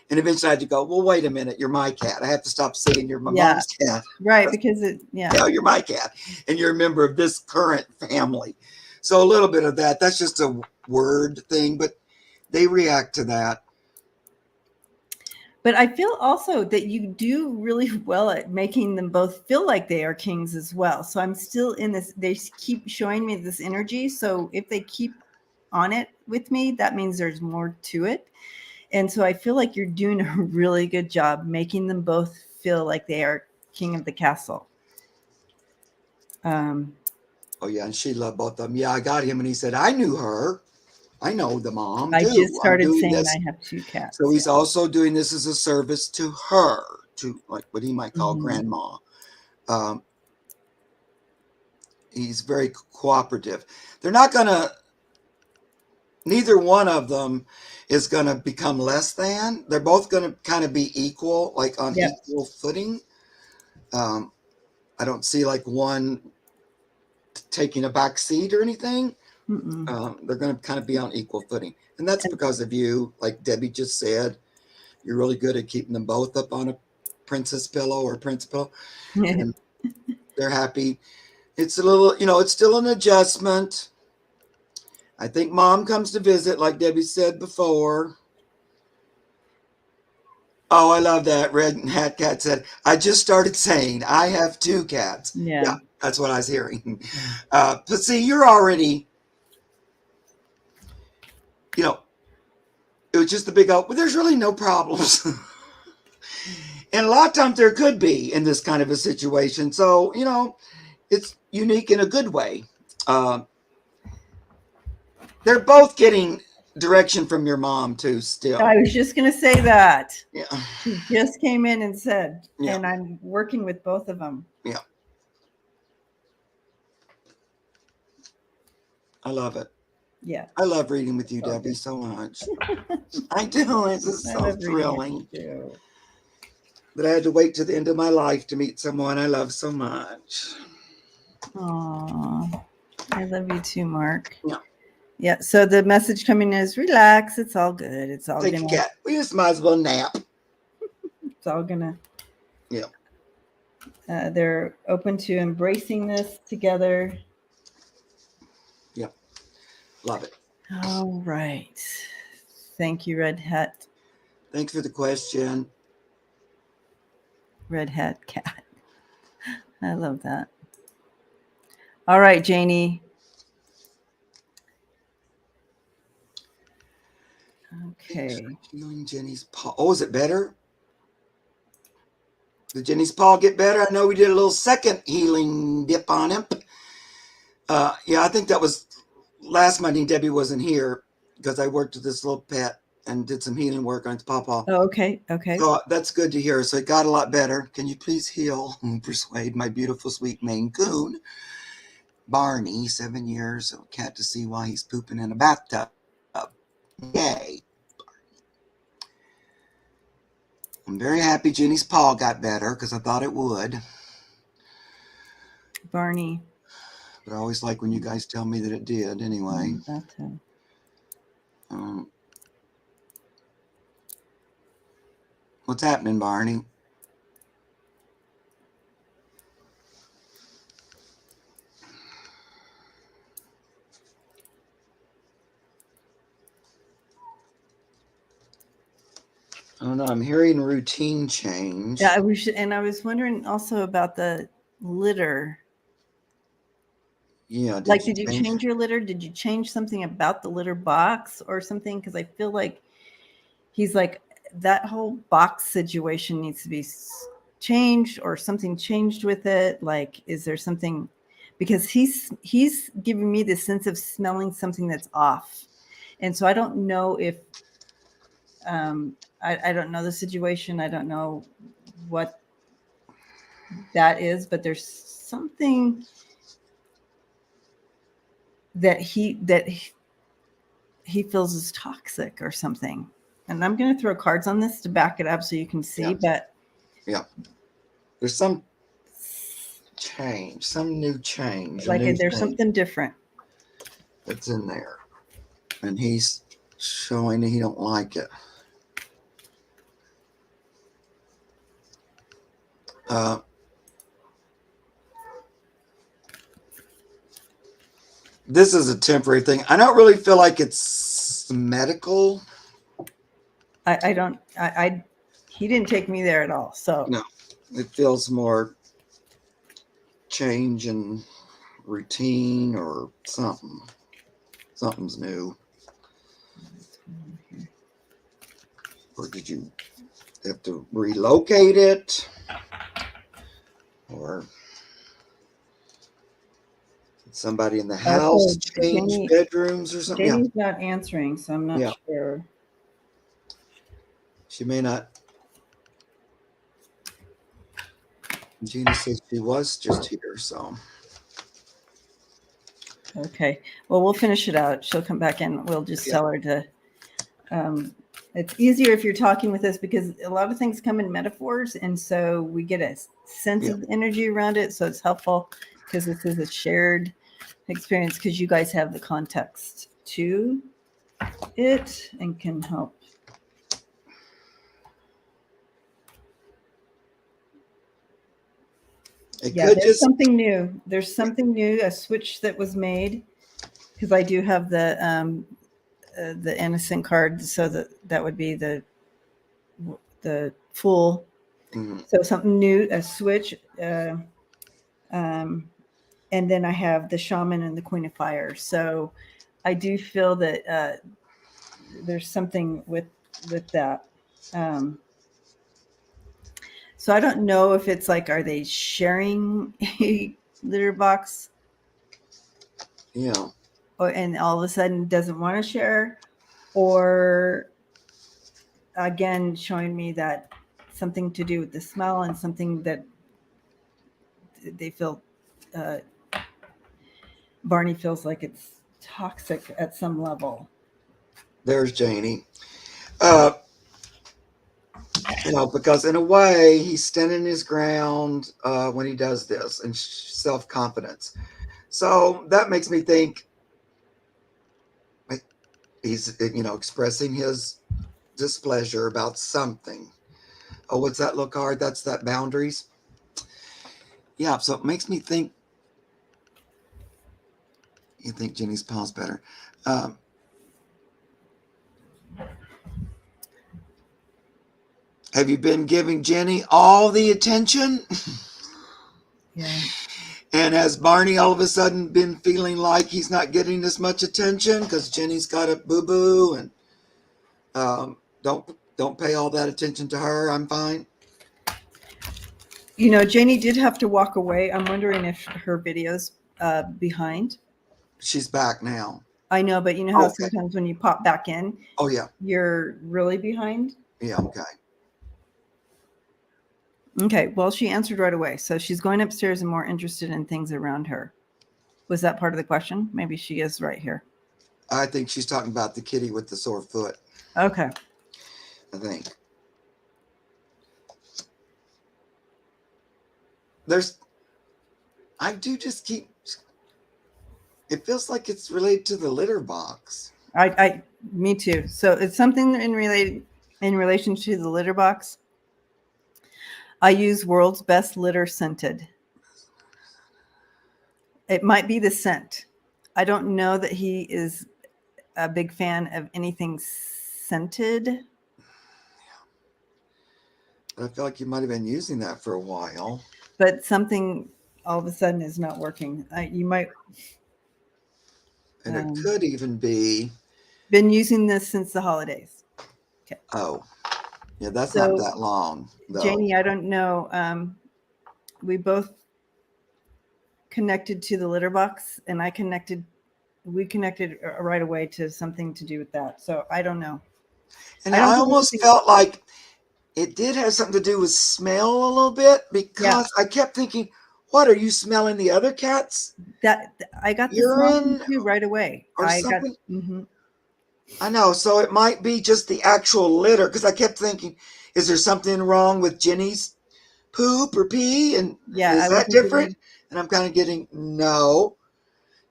And eventually I had to go, well, wait a minute, you're my cat. I have to stop saying you're my mom's cat. Right, because you're my cat. And you're a member of this current family. So a little bit of that's just a word thing, but they react to that. But I feel also that you do really well at making them both feel like they are kings as well. So I'm still in this, they keep showing me this energy. So if they keep on it with me, that means there's more to it. And so I feel like you're doing a really good job making them both feel like they are king of the castle. Oh, yeah. And she loved both of them. Yeah, I got him and he said, I knew her. I know the mom. I too. just started saying this. I have two cats. So he's also doing this as a service to her, to like what he might call grandma. He's very cooperative. They're not going to, neither one of them is going to become less than. They're both going to kind of be equal, like on equal footing. I don't see like one taking a back seat or anything. They're going to kind of be on equal footing. And that's because of you, like Debbie just said. You're really good at keeping them both up on a princess pillow or prince pillow. And they're happy. It's a little, it's still an adjustment. I think mom comes to visit, like Debbie said before. Oh, I love that. Red Hat Cat said, I just started saying I have two cats. Yeah, that's what I was hearing. But see, you're already, it was just the big old, but there's really no problems. And a lot of times there could be in this kind of a situation. So, it's unique in a good way. They're both getting direction from your mom too still. I was just going to say that. Yeah. She just came in and said, and I'm working with both of them. Yeah. I love it. Yeah. I love reading with you, Debbie, so much. I do. It's just so thrilling. But I had to wait to the end of my life to meet someone I love so much. Aww. I love you too, Mark. Yeah. Yeah. So the message coming is relax. It's all good. It's all gonna. Cat. We just might as well nap. It's all gonna. Yeah. They're open to embracing this together. Yep. Love it. All right. Thank you, Red Hat. Thanks for the question. Red Hat Cat. I love that. All right, Janie. Okay. Healing Jenny's paw. Oh, is it better? Did Jenny's paw get better? I know we did a little second healing dip on him. Yeah, I think that was last Monday. Debbie wasn't here because I worked with this little pet and did some healing work on its pawpaw. Oh, okay. Okay. So that's good to hear. So it got a lot better. Can you please heal and persuade my beautiful, sweet Maine Coon, Barney, 7 years, a cat, to see why he's pooping in a bathtub? Yay. I'm very happy Jenny's paw got better because I thought it would. Barney. But I always like when you guys tell me that it did anyway. Bathtub. What's happening, Barney? I don't know. I'm hearing routine change. Yeah, I was wondering also about the litter. Yeah. Did you change your litter? Did you change something about the litter box or something? Because I feel like he's like, that whole box situation needs to be changed or something changed with it. Like, is there something? Because he's giving me the sense of smelling something that's off. And so I don't know if, I don't know the situation. I don't know what that is, but there's something that he feels is toxic or something. And I'm going to throw cards on this to back it up so you can see. But there's some change, some new change. Like there's something different that's in there, and he's showing that he don't like it. This is a temporary thing. I don't really feel like it's medical. He didn't take me there at all. So no, it feels more change in routine or something. Something's new. Or did you have to relocate it? Or did somebody in the house change bedrooms or something? Jamie's not answering, so I'm not sure. She may not. Gina says she was just here, so. Okay. Well, we'll finish it out. She'll come back in. We'll just tell her to. It's easier if you're talking with us because a lot of things come in metaphors, and so we get a sense of energy around it. So it's helpful because this is a shared experience because you guys have the context to it and can help. There's something new. There's something new, a switch that was made because I do have the innocent card, so that would be the fool. Mm-hmm. So something new, a switch, and then I have the shaman and the queen of fire. So I do feel that there's something with that. So I don't know if it's like, are they sharing a litter box? Yeah. And all of a sudden doesn't want to share, or again showing me that something to do with the smell and something that they feel Barney feels like it's toxic at some level. There's Janie. Because in a way he's standing his ground when he does this, and self-confidence. So that makes me think he's, expressing his displeasure about something. Oh, what's that little card? That's that boundaries. Yeah, so it makes me think. You think Jenny's paw's better? Have you been giving Jenny all the attention? Yeah. And has Barney all of a sudden been feeling like he's not getting as much attention because Jenny's got a boo-boo and Don't pay all that attention to her. I'm fine. You know, Janie did have to walk away. I'm wondering if her video's behind. She's back now. I know, but you know how Okay. sometimes when you pop back in, Oh yeah. you're really behind? Yeah. Okay. Okay, well, she answered right away. So she's going upstairs and more interested in things around her. Was that part of the question? Maybe she is right here. I think she's talking about the kitty with the sore foot. Okay. I think I do just keep. It feels like it's related to the litter box. Me too. So it's something in relation to the litter box. I use World's Best Litter Scented. It might be the scent. I don't know that he is a big fan of anything scented. But I feel like you might have been using that for a while. But something all of a sudden is not working. You might. And it could even be. Been using this since the holidays. Okay. Oh, yeah, that's not that long, though. Janie, I don't know. We both connected to the litter box, and we connected right away to something to do with that. So I don't know. And I almost felt like it did have something to do with smell a little bit, because I kept thinking, what, are you smelling the other cats? That I got the urine too right away. Or something? I know. So it might be just the actual litter, because I kept thinking, is there something wrong with Jenny's poop or pee? And is that different? And I'm kind of getting no.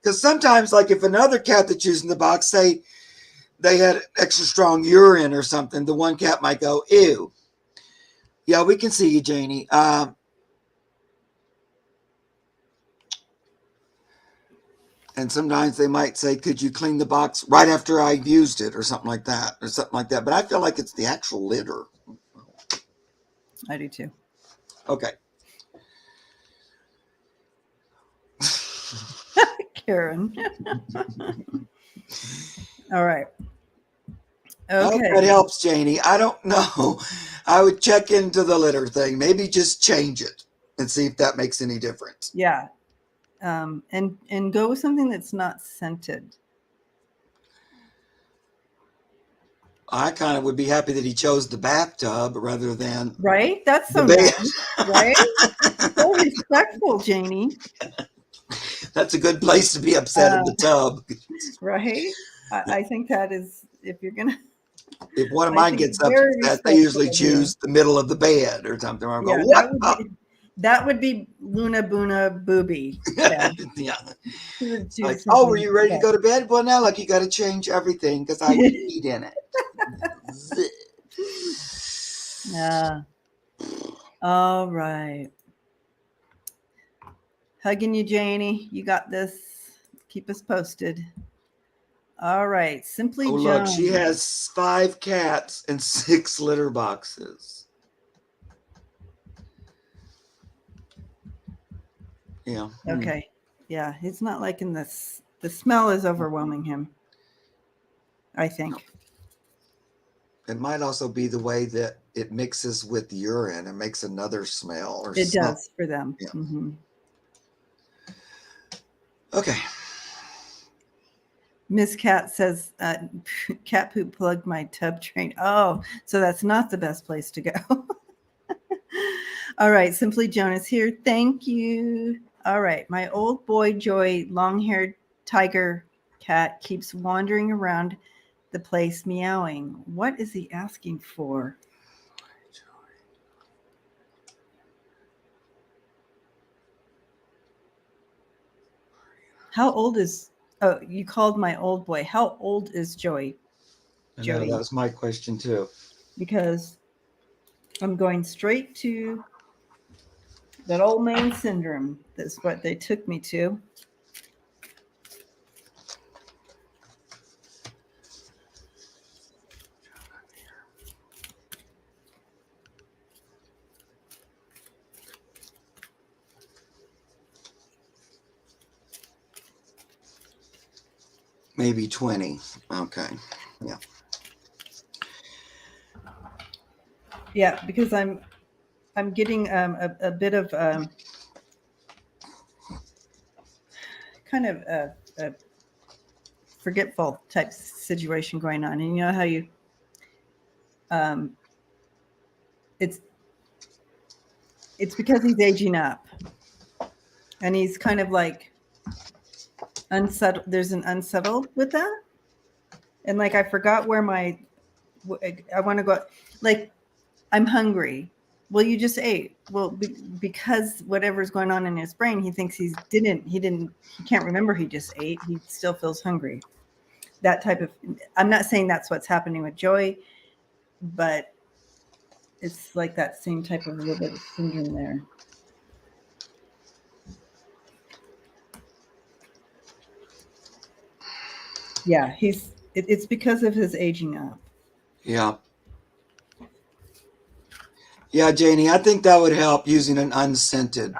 Because sometimes, like if another cat that's using the box, say they had extra strong urine or something, the one cat might go, ew. Yeah, we can see you, Janie. And sometimes they might say, could you clean the box right after I used it, or something like that, But I feel like it's the actual litter. I do too. Okay. Karen. All right. Okay. I hope that helps, Janie. I don't know. I would check into the litter thing. Maybe just change it and see if that makes any difference. Yeah. And go with something that's not scented. I kind of would be happy that he chose the bathtub rather than right. That's so nice, right? So respectful, Janie. That's a good place to be upset in the tub, right? I think that is, if you're gonna. If one of mine gets upset, they usually choose the middle of the bed or something. I'll go, what? That would be Luna Boona Booby. Yeah. Like, oh, were you ready to go to bed? Well, now, like, you got to change everything because I peed in it. Yeah. All right. Hugging you, Janie. You got this. Keep us posted. All right. Simply Jones. Look, she has 5 cats and 6 litter boxes. Yeah. Okay. Yeah. It's not liking this. The smell is overwhelming him, I think. It might also be the way that it mixes with urine and makes another smell. Or it does for them. Yeah. Mm-hmm. Okay. Miss Cat says, cat poop plugged my tub drain. Oh, so that's not the best place to go. All right. Simply Jonas here. Thank you. All right. My old boy, Joy, long-haired tiger cat, keeps wandering around the place meowing. What is he asking for? How old is... Oh, you called my old boy. How old is Joey? I know, that was my question too. Because I'm going straight to that old man syndrome. That's what they took me to. Maybe 20. Okay. Yeah. Yeah, because I'm getting a bit of kind of a forgetful type situation going on, and you know how you um, it's because he's aging up, and he's kind of like unsettled. There's an unsettled with that, and like I forgot where I want to go. Like I'm hungry. Well, you just ate. Well, because whatever's going on in his brain, he thinks he can't remember he just ate. He still feels hungry. That type of, I'm not saying that's what's happening with Joy, but it's like that same type of a little bit of syndrome there. Yeah, it's because of his aging up. Yeah. Yeah, Janie, I think that would help using an unscented.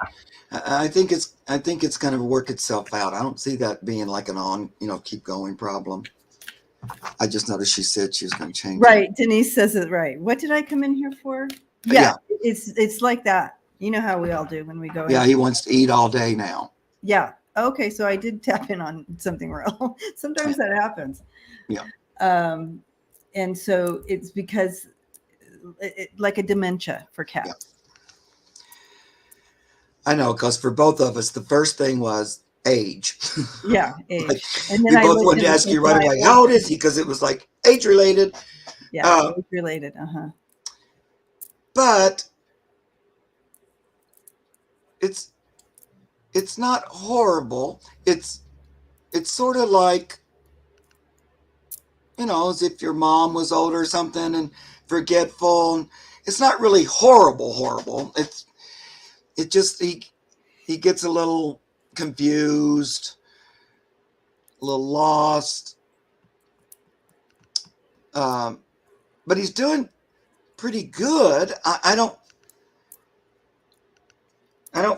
I think it's going to work itself out. I don't see that being like an keep going problem. I just noticed she said she was going to change it. Right, Denise says it right. What did I come in here for? Yeah, it's like that. You know how we all do when we go in. Yeah, he wants to eat all day now. Yeah. Okay, so I did tap in on something real. Sometimes that happens. Yeah. And so it's because like a dementia for cats. Yeah. I know, because for both of us, the first thing was age. Yeah, age. Like, and then we both wanted to ask you right away, how old is he? Because it was like age related. Yeah, age related. But it's not horrible. It's sort of like, as if your mom was older or something and forgetful. It's not really horrible. It just he gets a little confused, a little lost. But he's doing pretty good. I don't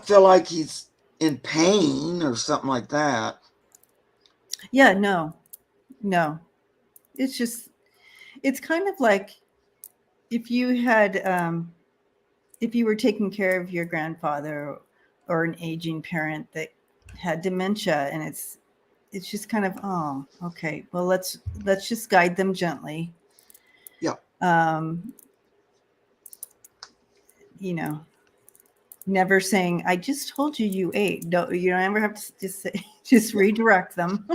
feel like he's in pain or something like that. Yeah, no. It's kind of like if you had if you were taking care of your grandfather or an aging parent that had dementia, and it's just kind of, oh, okay, well, let's just guide them gently. Yeah. Never saying, I just told you you ate. No, you don't ever have to just say, just redirect them.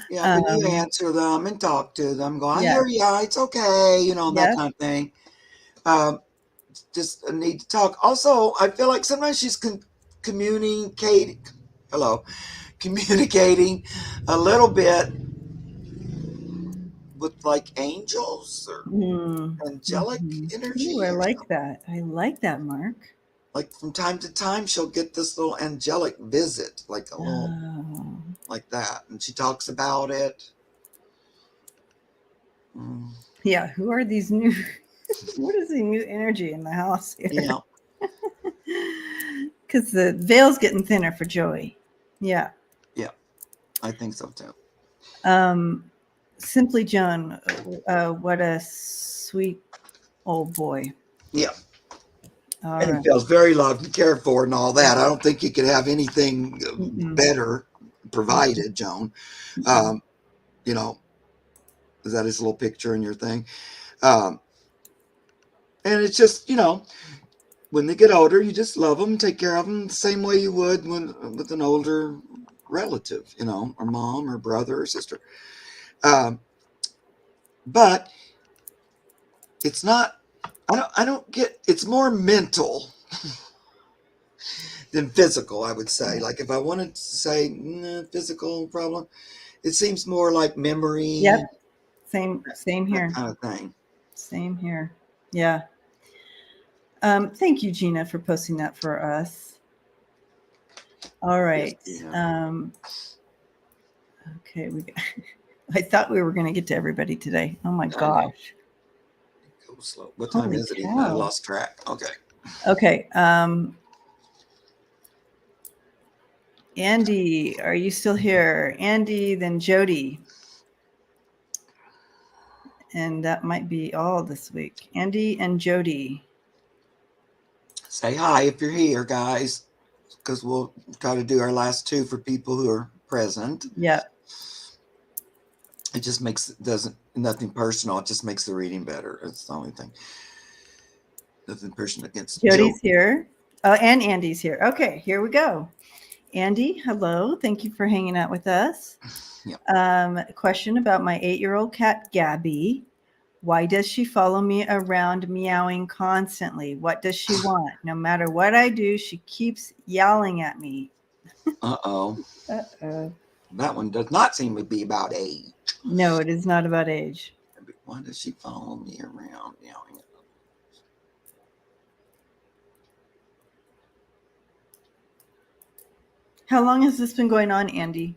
Yeah, but you answer them and talk to them. Go, I hear you. It's okay. That kind of thing. Just need to talk. Also, I feel like sometimes she's communicating. Communicating a little bit with like angels or angelic energy. Ooh, I like that. I like that, Mark. Like from time to time, she'll get this little angelic visit, like a little, like that, and she talks about it. Yeah, who are these new? What is the new energy in the house here? Yeah, because the veil's getting thinner for Joey. Yeah, I think so too. Simply Joan, what a sweet old boy. Yeah. And he feels very loved and cared for and all that. I don't think you could have anything better provided, Joan. Is that his little picture in your thing? And it's just, when they get older, you just love them, take care of them the same way you would with an older relative, or mom or brother or sister. But it's not, I don't get, it's more mental than physical, I would say. Like if I wanted to say physical problem, it seems more like memory. Yep. Same here. That kind of thing. Same here. Yeah. Thank you, Gina, for posting that for us. All right. Yes, okay. I thought we were going to get to everybody today. Oh my gosh. Go slow. What time is it? I lost track. Okay. Okay. Andy, are you still here? Andy, then Jody. And that might be all this week. Andy and Jody. Say hi if you're here, guys, because we'll try to do our last two for people who are present. Yeah. It just nothing personal. It just makes the reading better. It's the only thing. Nothing personal against Jody's Joe. here. Oh, and Andy's here. Okay, here we go. Andy, hello. Thank you for hanging out with us. Yeah. Question about my 8-year-old cat, Gabby. Why does she follow me around meowing constantly? What does she want? No matter what I do, she keeps yelling at me. Uh-oh. Uh-oh. That one does not seem to be about age. No, it is not about age. Why does she follow me around yelling at me? How long has this been going on, Andy?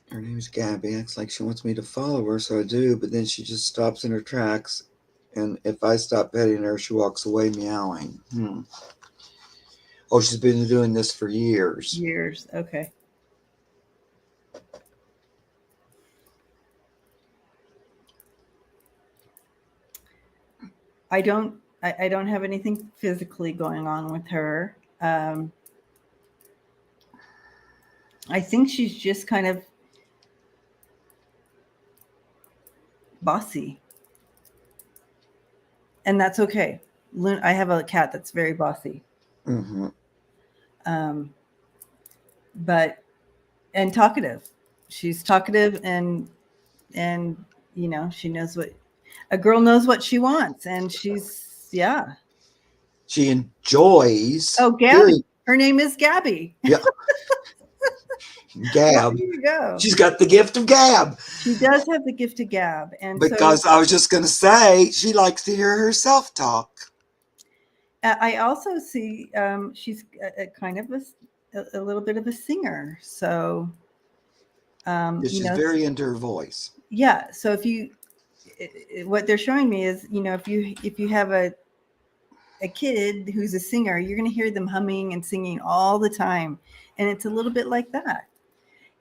Her name's Gabby. Acts like she wants me to follow her, so I do, but then she just stops in her tracks. And if I stop petting her, she walks away meowing. Oh, she's been doing this for years. Years. Okay. I don't have anything physically going on with her. I think she's just kind of bossy. And that's okay. I have a cat that's very bossy. Mm-hmm. And talkative. She's talkative and you know, she knows what a girl knows what she wants, and she's She enjoys. Oh, Gabby. Her name is Gabby. Yeah. Gab. Well, there you go. She's got the gift of gab. She does have the gift of gab, and because I was just going to say she likes to hear herself talk. I also see she's a kind of a little bit of a singer. So she's very into her voice. Yeah. So what they're showing me is, you know, if you have a kid who's a singer, you're going to hear them humming and singing all the time, and it's a little bit like that.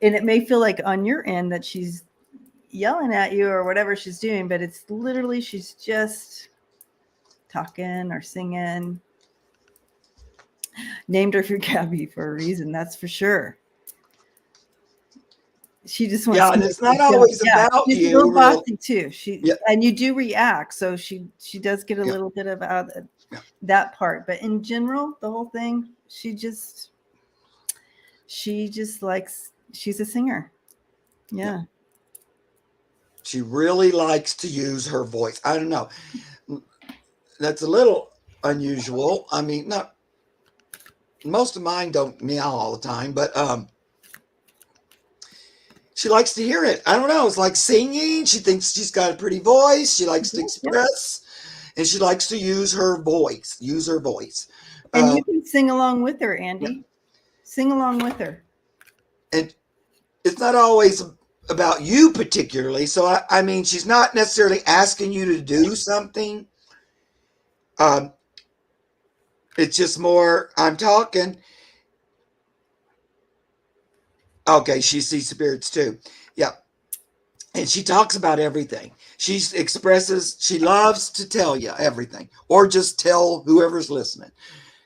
And it may feel like on your end that she's yelling at you or whatever she's doing, but it's literally she's just talking or singing. Named her for Gabby for a reason, that's for sure. She just wants and it's not always about she's you. She's a little bossy too. Yeah. And you do react, so she does get a little bit of that part. But in general, the whole thing, she just likes. She's a singer. Yeah. She really likes to use her voice. I don't know. That's a little unusual. I mean, not most of mine don't meow all the time, but she likes to hear it. I don't know. It's like singing. She thinks she's got a pretty voice. She likes to express, and she likes to use her voice. And you can sing along with her, Andy. Yeah. Sing along with her. And it's not always about you particularly. So, I mean, she's not necessarily asking you to do something. It's just more, I'm talking. Okay, she sees spirits too. Yeah. And she talks about everything. She loves to tell you everything, or just tell whoever's listening.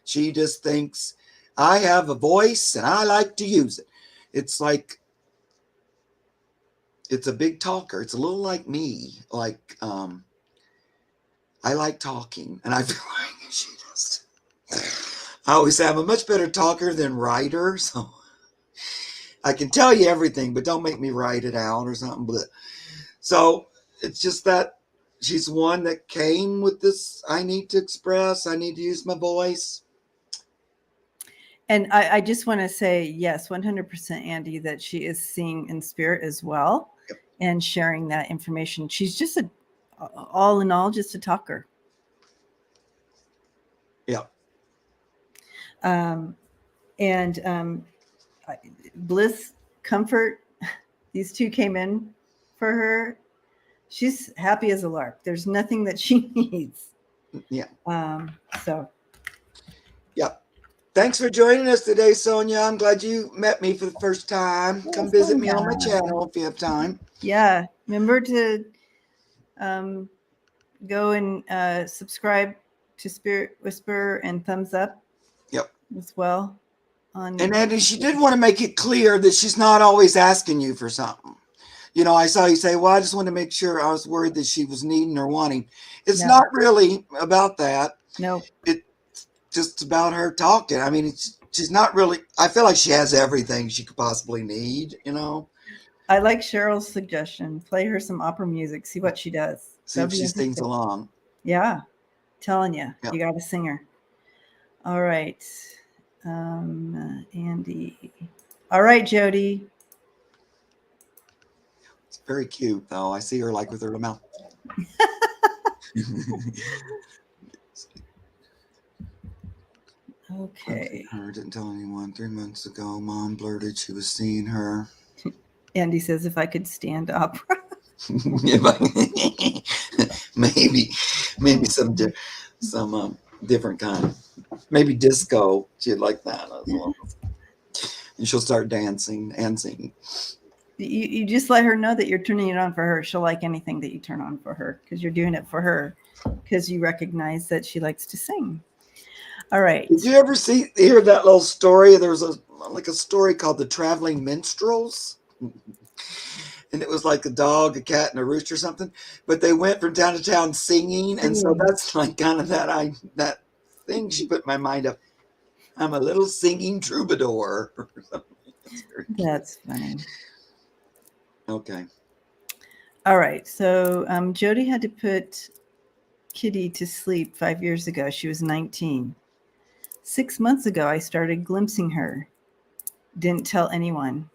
She just thinks, I have a voice and I like to use it. It's like, it's a big talker. It's a little like me. Like, I like talking, and I feel like she does. I always say I'm a much better talker than writer, so I can tell you everything, but don't make me write it out or something. But so it's just that she's one that came with this. I need to express. I need to use my voice. And I just want to say, yes, 100%, Andy, that she is seeing in spirit as well, and sharing that information. She's just all in all, just a talker. Yeah. Bliss, Comfort, these two came in for her. She's happy as a lark. There's nothing that she needs. Yeah. So Thanks for joining us today, Sonia. I'm glad you met me for the first time. Come visit me on my channel if you have time. Yeah. Remember to go and subscribe to Spirit Whisperer and thumbs up. Yep. As well. And Andy, she did want to make it clear that she's not always asking you for something. You know, I saw you say, well, I just want to make sure. I was worried that she was needing or wanting. It's not really about that. No. It's just about her talking. I mean, she's not really, I feel like she has everything she could possibly need, you know. I like Cheryl's suggestion. Play her some opera music. See what she does. See if she sings along. Yeah. Telling you, you got to sing her. All right. Andy. All right, Jody. It's very cute, though. I see her like with her mouth. Okay. Her didn't tell anyone. 3 months ago, Mom blurted she was seeing her. Andy says, if I could stand opera. maybe some different kind. Maybe disco. She'd like that as well. And she'll start dancing and singing. You just let her know that you're turning it on for her. She'll like anything that you turn on for her because you're doing it for her because you recognize that she likes to sing. All right. Did you ever hear that little story? There was a story called The Traveling Minstrels. And it was like a dog, a cat, and a rooster or something. But they went from town to town singing. And so that's like kind of that thing she put in my mind of, I'm a little singing troubadour. That's funny. Okay. All right. So Jody had to put Kitty to sleep 5 years ago. She was 19. 6 months ago, I started glimpsing her. Didn't tell anyone.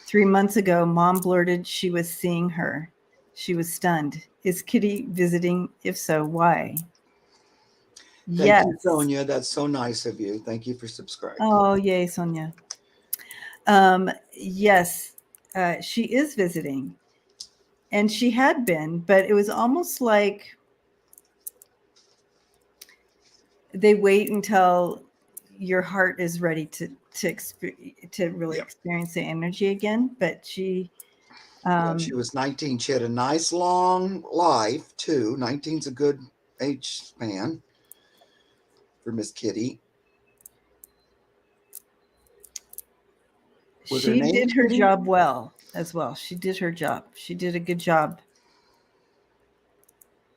3 months ago, Mom blurted she was seeing her. She was stunned. Is Kitty visiting? If so, why? Thank you, Sonia. That's so nice of you. Thank you for subscribing. Oh, yay, Sonia. Yes, she is visiting. And she had been, but it was almost like they wait until your heart is ready to really experience the energy again. But she was 19. She had a nice long life too. 19's a good age span for Miss Kitty. She did her job well as well. She did her job. She did a good job.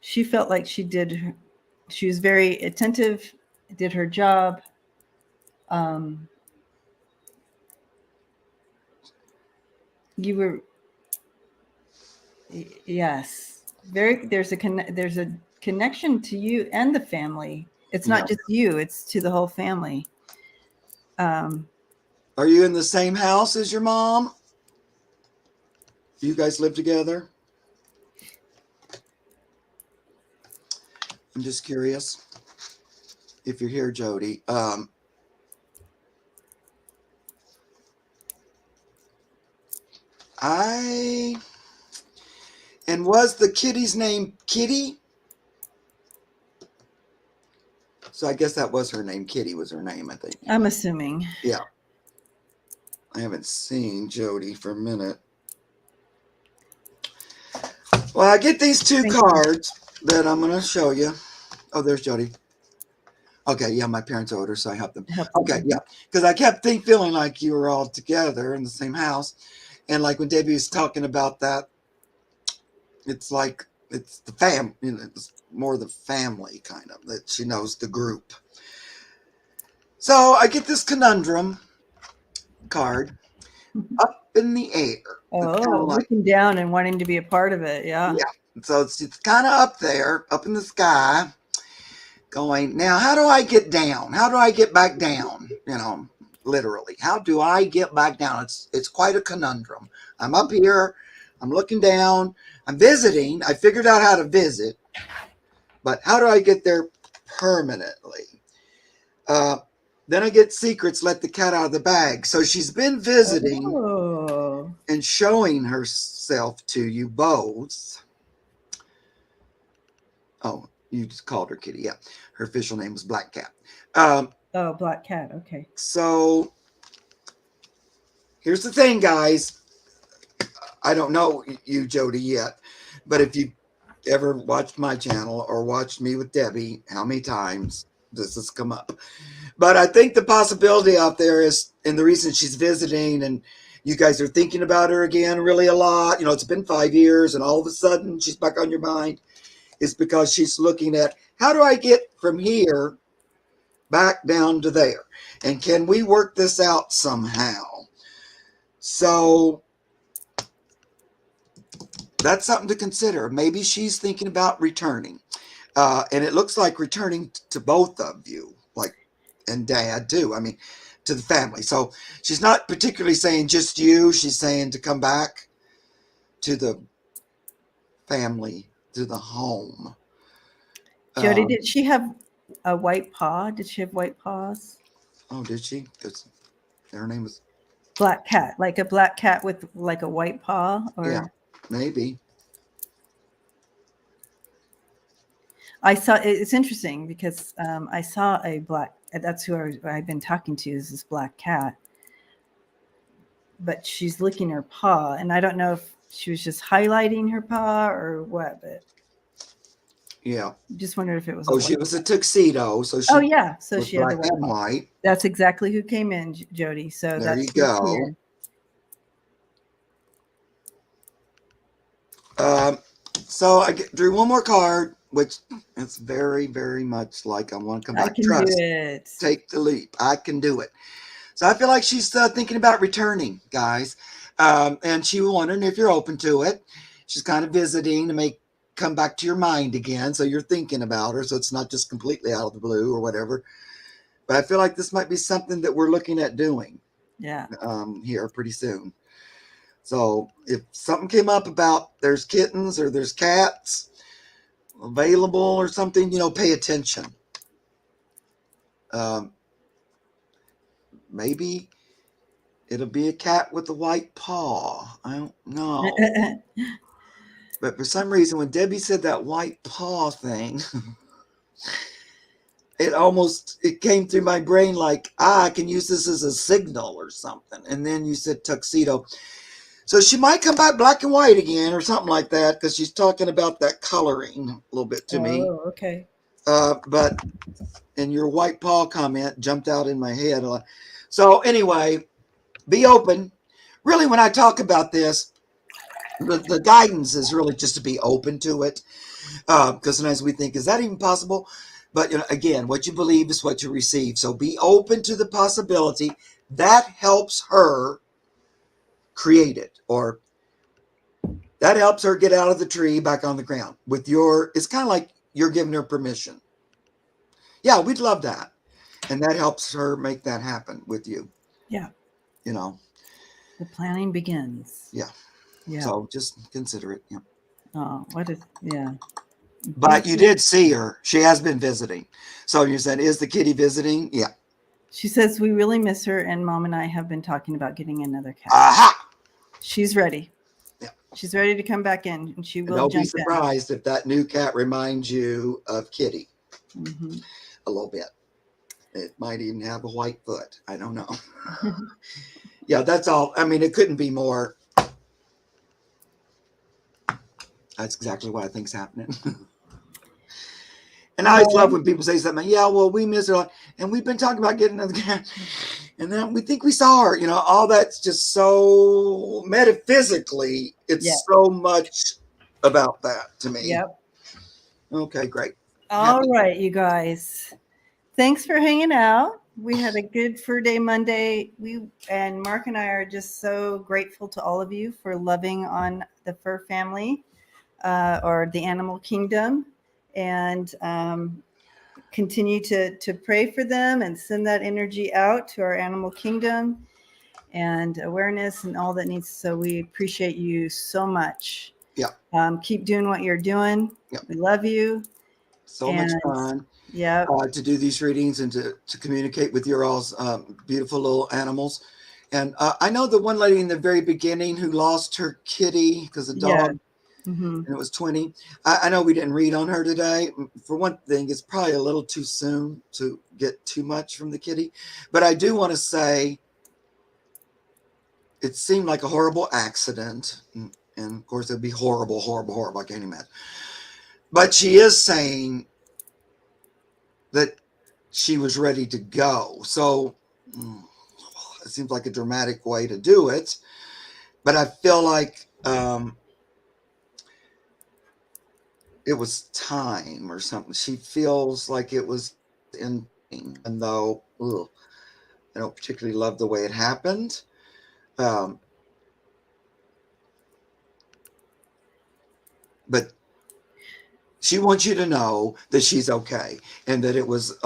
She felt like she was very attentive, did her job. You were, yes, there's a connection to you and the family. It's not just you, it's to the whole family. Are you in the same house as your mom? Do you guys live together? I'm just curious if you're here, Jody. And was the kitty's name Kitty? So I guess that was her name. Kitty was her name, I think. I'm assuming. Yeah. I haven't seen Jody for a minute. Well, I get these two cards that I'm going to show you. Oh, there's Jody. Okay, yeah, my parents are older, so I help them. Okay, yeah, because I kept feeling like you were all together in the same house. And like when Debbie was talking about that, it's like it's the family, you know, it's more the family kind of, that she knows the group. So I get this conundrum card, up in the air. Oh, looking down and wanting to be a part of it. Yeah. Yeah. So it's kind of up there, up in the sky, going, now, how do I get down? How do I get back down? You know, literally, how do I get back down? It's quite a conundrum. I'm up here, I'm looking down, I'm visiting. I figured out how to visit, but how do I get there permanently? Then I get secrets, let the cat out of the bag. So she's been visiting and showing herself to you both. Oh, you just called her Kitty. Yeah. Her official name is Black Cat. Oh, black cat. Okay. So here's the thing, guys. I don't know you, Jody, yet, but if you ever watched my channel or watched me with Debbie, how many times does this come up? But I think the possibility out there is, and the reason she's visiting and you guys are thinking about her again really a lot, you know, it's been 5 years and all of a sudden she's back on your mind, is because she's looking at, how do I get from here back down to there? And can we work this out somehow? So that's something to consider. Maybe she's thinking about returning. And it looks like returning to both of you, like, and dad too. I mean, to the family. So she's not particularly saying just you. She's saying to come back to the family, to the home. Jody, did she have a white paw? Did she have white paws? Oh, did she? Because her name was Black cat, like a black cat with like a white paw, or yeah, maybe. I saw. It's interesting because I saw a black. That's who I've been talking to, is this black cat, but she's licking her paw, and I don't know if she was just highlighting her paw or what, but Yeah. just wondered if it was. Oh, she was a tuxedo, so she Oh yeah, so was she had black the white and paw. white. That's exactly who came in, Jody. So There that's you go. So I drew one more card, which it's very, very much like I want to come back. I can Trust. do it. Take the leap. I can do it. So I feel like she's thinking about returning, guys. And she was wondering if you're open to it. She's kind of visiting to come back to your mind again. So you're thinking about her. So it's not just completely out of the blue or whatever. But I feel like this might be something that we're looking at doing. Yeah. Here pretty soon. So if something came up about there's kittens or there's cats available or something, you know, pay attention. Maybe it'll be a cat with a white paw. I don't know. But for some reason, when Debbie said that white paw thing, it came through my brain like, I can use this as a signal or something. And then you said tuxedo. So she might come back black and white again or something like that, because she's talking about that coloring a little bit to me. Oh, okay. But in your white paw comment jumped out in my head. So anyway, be open. Really, when I talk about this, the guidance is really just to be open to it. Because sometimes we think, is that even possible? But you know, again, what you believe is what you receive. So be open to the possibility. That helps her create it, or that helps her get out of the tree back on the ground. It's kind of like you're giving her permission. Yeah, we'd love that. And that helps her make that happen with you. Yeah. You know. The planning begins. Yeah. Yeah. So just consider it. Yeah. Oh, yeah. But you did see her. She has been visiting. So you said, is the kitty visiting? Yeah. She says, we really miss her, and Mom and I have been talking about getting another cat. Aha! She's ready. Yeah. She's ready to come back in, and she will. Don't be surprised if that new cat reminds you of Kitty. Mm-hmm. A little bit. It might even have a white foot. I don't know. Yeah, that's all. I mean, it couldn't be more. That's exactly what I think's happening. And I always love when people say something, yeah, well, we miss her, and we've been talking about getting another cat, and then we think we saw her. You know, all that's just so metaphysically, it's so much about that to me. Yep. Okay, great. All right, you guys. Thanks for hanging out. We had a good Furday Monday. And Mark and I are just so grateful to all of you for loving on the fur family or the animal kingdom, and continue to pray for them and send that energy out to our animal kingdom and awareness and all that needs. So we appreciate you so much. Yeah. Keep doing what you're doing. Yeah. We love you. So much fun. Yeah. To do these readings and to communicate with your all's beautiful little animals. And I know the one lady in the very beginning who lost her kitty because the dog Mm-hmm. and it was 20. I know we didn't read on her today. For one thing, it's probably a little too soon to get too much from the kitty. But I do want to say it seemed like a horrible accident. And of course, it'd be horrible, horrible, horrible. I can't imagine. But she is saying that she was ready to go. So it seems like a dramatic way to do it. But I feel like it was time or something. She feels like it was in, even though I don't particularly love the way it happened. But she wants you to know that she's okay, and that it was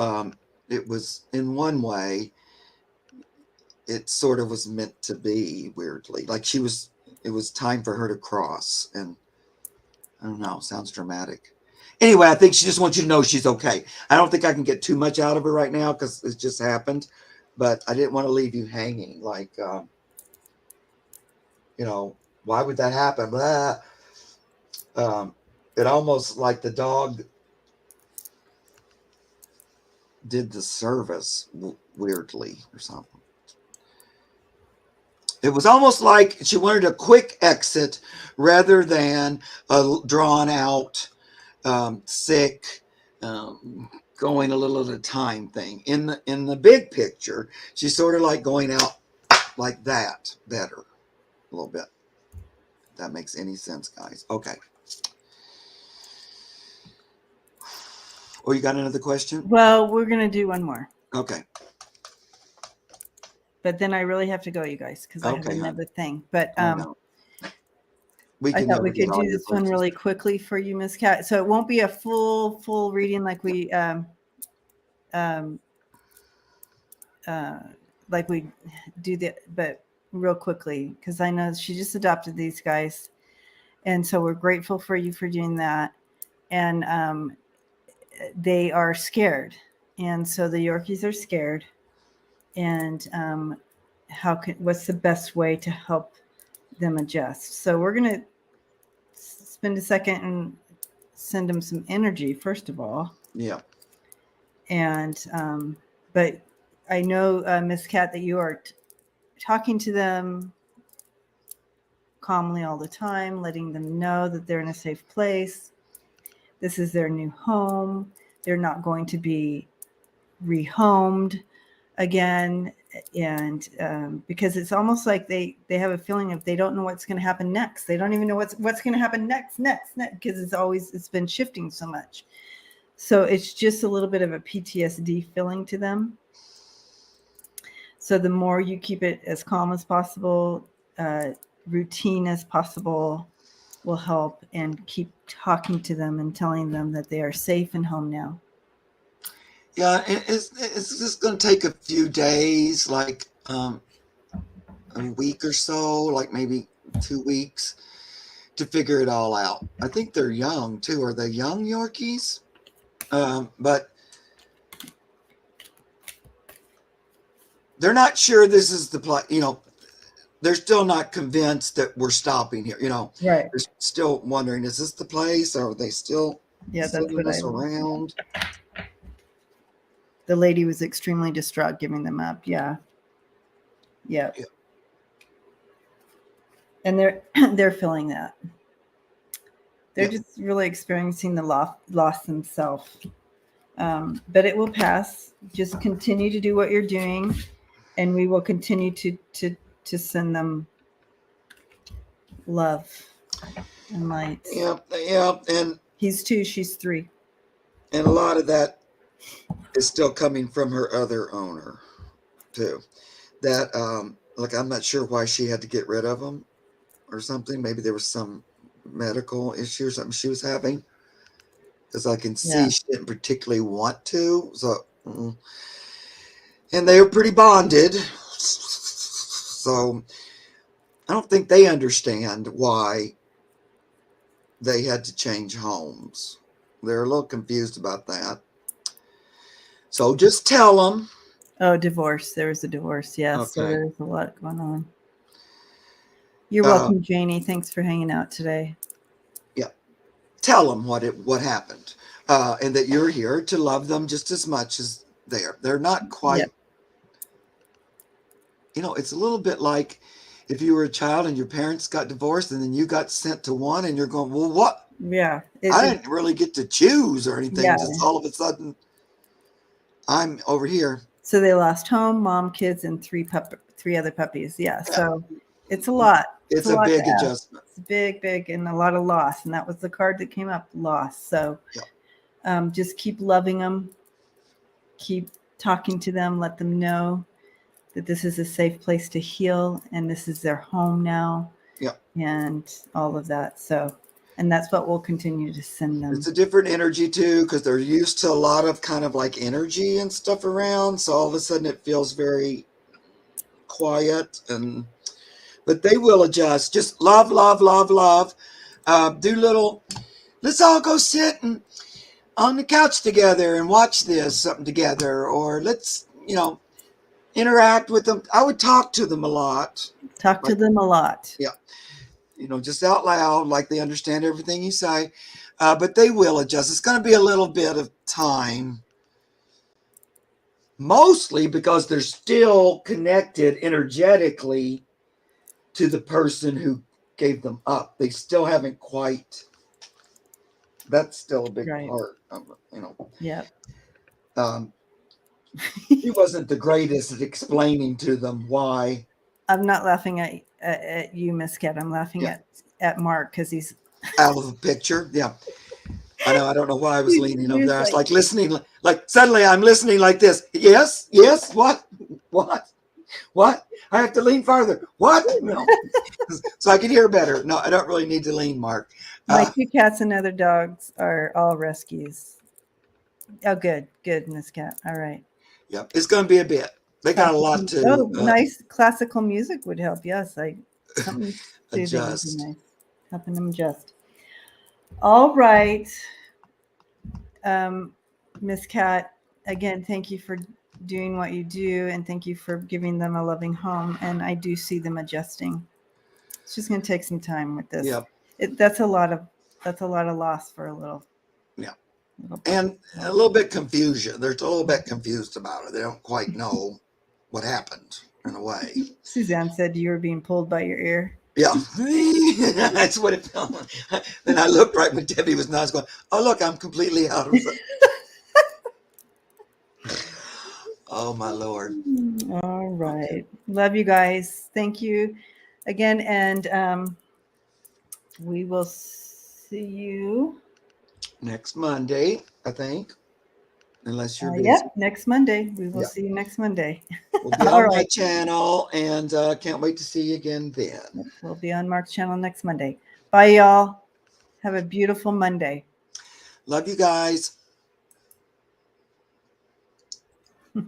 in one way, it sort of was meant to be, weirdly. Like it was time for her to cross. And I don't know, sounds dramatic. Anyway, I think she just wants you to know she's okay. I don't think I can get too much out of her right now because it just happened, but I didn't want to leave you hanging. Like, why would that happen? Blah. It almost like the dog did the service weirdly or something. It was almost like she wanted a quick exit rather than a drawn out, sick, going a little at a time thing. In the big picture, she's sort of like going out like that better a little bit. If that makes any sense, guys. Okay. Oh, you got another question? Well, we're going to do one more. Okay. But then I really have to go, you guys, because I have another thing. But I thought we could do this one really quickly for you, Miss Cat. So it won't be a full reading like we do but real quickly, because I know she just adopted these guys, and so we're grateful for you for doing that. And they are scared, and so the Yorkies are scared. And what's the best way to help them adjust? So we're going to spend a second and send them some energy, first of all. Yeah. And but I know, Miss Cat, that you are talking to them calmly all the time, letting them know that they're in a safe place. This is their new home. They're not going to be rehomed again. And because it's almost like they have a feeling of they don't know what's going to happen next. They don't even know what's going to happen next, because it's been shifting so much. So it's just a little bit of a PTSD feeling to them. So the more you keep it as calm as possible, routine as possible, will help, and keep talking to them and telling them that they are safe and home now. Yeah, it's just going to take a few days, like a week or so, like maybe 2 weeks, to figure it all out. I think they're young too. Are they young Yorkies? But they're not sure this is the place. They're still not convinced that we're stopping here. Right. They're still wondering, is this the place? Or are they still sending us around? The lady was extremely distraught giving them up. Yeah. And they're feeling that. They're just really experiencing the loss themselves. But it will pass. Just continue to do what you're doing, and we will continue to send them love and light. Yeah. And he's 2, she's 3. And a lot of that is still coming from her other owner too. That like, I'm not sure why she had to get rid of him or something. Maybe there was some medical issue or something she was having, because I can see she didn't particularly want to. So, and they were pretty bonded. So I don't think they understand why they had to change homes. They're a little confused about that. So just tell them. Oh, divorce. There was a divorce. Yes. Okay. So there's a lot going on. You're welcome, Janie. Thanks for hanging out today. tell them what happened, and that you're here to love them just as much as they're not quite. Yep. You know, it's a little bit like if you were a child and your parents got divorced and then you got sent to one and you're going, well, what? Yeah. I didn't really get to choose or anything. Yeah. Just all of a sudden, I'm over here. So they lost home, mom, kids, and three other puppies. Yeah. So it's a lot. It's a a lot big to ask. adjustment. It's big, and a lot of loss. And that was the card that came up, loss. So just keep loving them. Keep talking to them. Let them know that this is a safe place to heal and this is their home now. Yeah. And all of that. So, and that's what we'll continue to send them. It's a different energy too, because they're used to a lot of kind of like energy and stuff around. So all of a sudden it feels very quiet, but they will adjust. Just love. Do little, let's all go sit on the couch together and watch something together, or let's, interact with them. I would talk to them a lot. Talk to them a lot. Yeah. Just out loud, like they understand everything you say. But they will adjust. It's going to be a little bit of time. Mostly because they're still connected energetically to the person who gave them up. They still haven't quite. That's still a big part of it, Yeah. He wasn't the greatest at explaining to them why. I'm not laughing at you, Miss Cat. I'm laughing at Mark because he's out of the picture. Yeah. I know. I don't know why I was leaning over there. I was like listening, like suddenly I'm listening like this. Yes. What? I have to lean farther. What? No. So I can hear better. No, I don't really need to lean, Mark. My 2 cats and other dogs are all rescues. Oh, good, Miss Cat. All right. Yep. It's going to be a bit. They got a lot to. Nice classical music would help. Yes, something adjust. Nice, helping them adjust. All right, Miss Cat. Again, thank you for doing what you do, and thank you for giving them a loving home. And I do see them adjusting. It's just going to take some time with this. Yep. That's a lot of loss for a little. Yeah. And a little bit confusion. They're a little bit confused about it. They don't quite know what happened in a way. Suzanne said you were being pulled by your ear. Yeah. That's what it felt like. Then I looked right when Debbie was not going, oh, look, I'm completely out of it. Oh, my Lord. All right. Love you guys. Thank you again. And we will see you next Monday, I think. Unless you're busy. Yep, next Monday. We will see you next Monday. We'll be on my channel, and can't wait to see you again then. We'll be on Mark's channel next Monday. Bye, y'all. Have a beautiful Monday. Love you guys.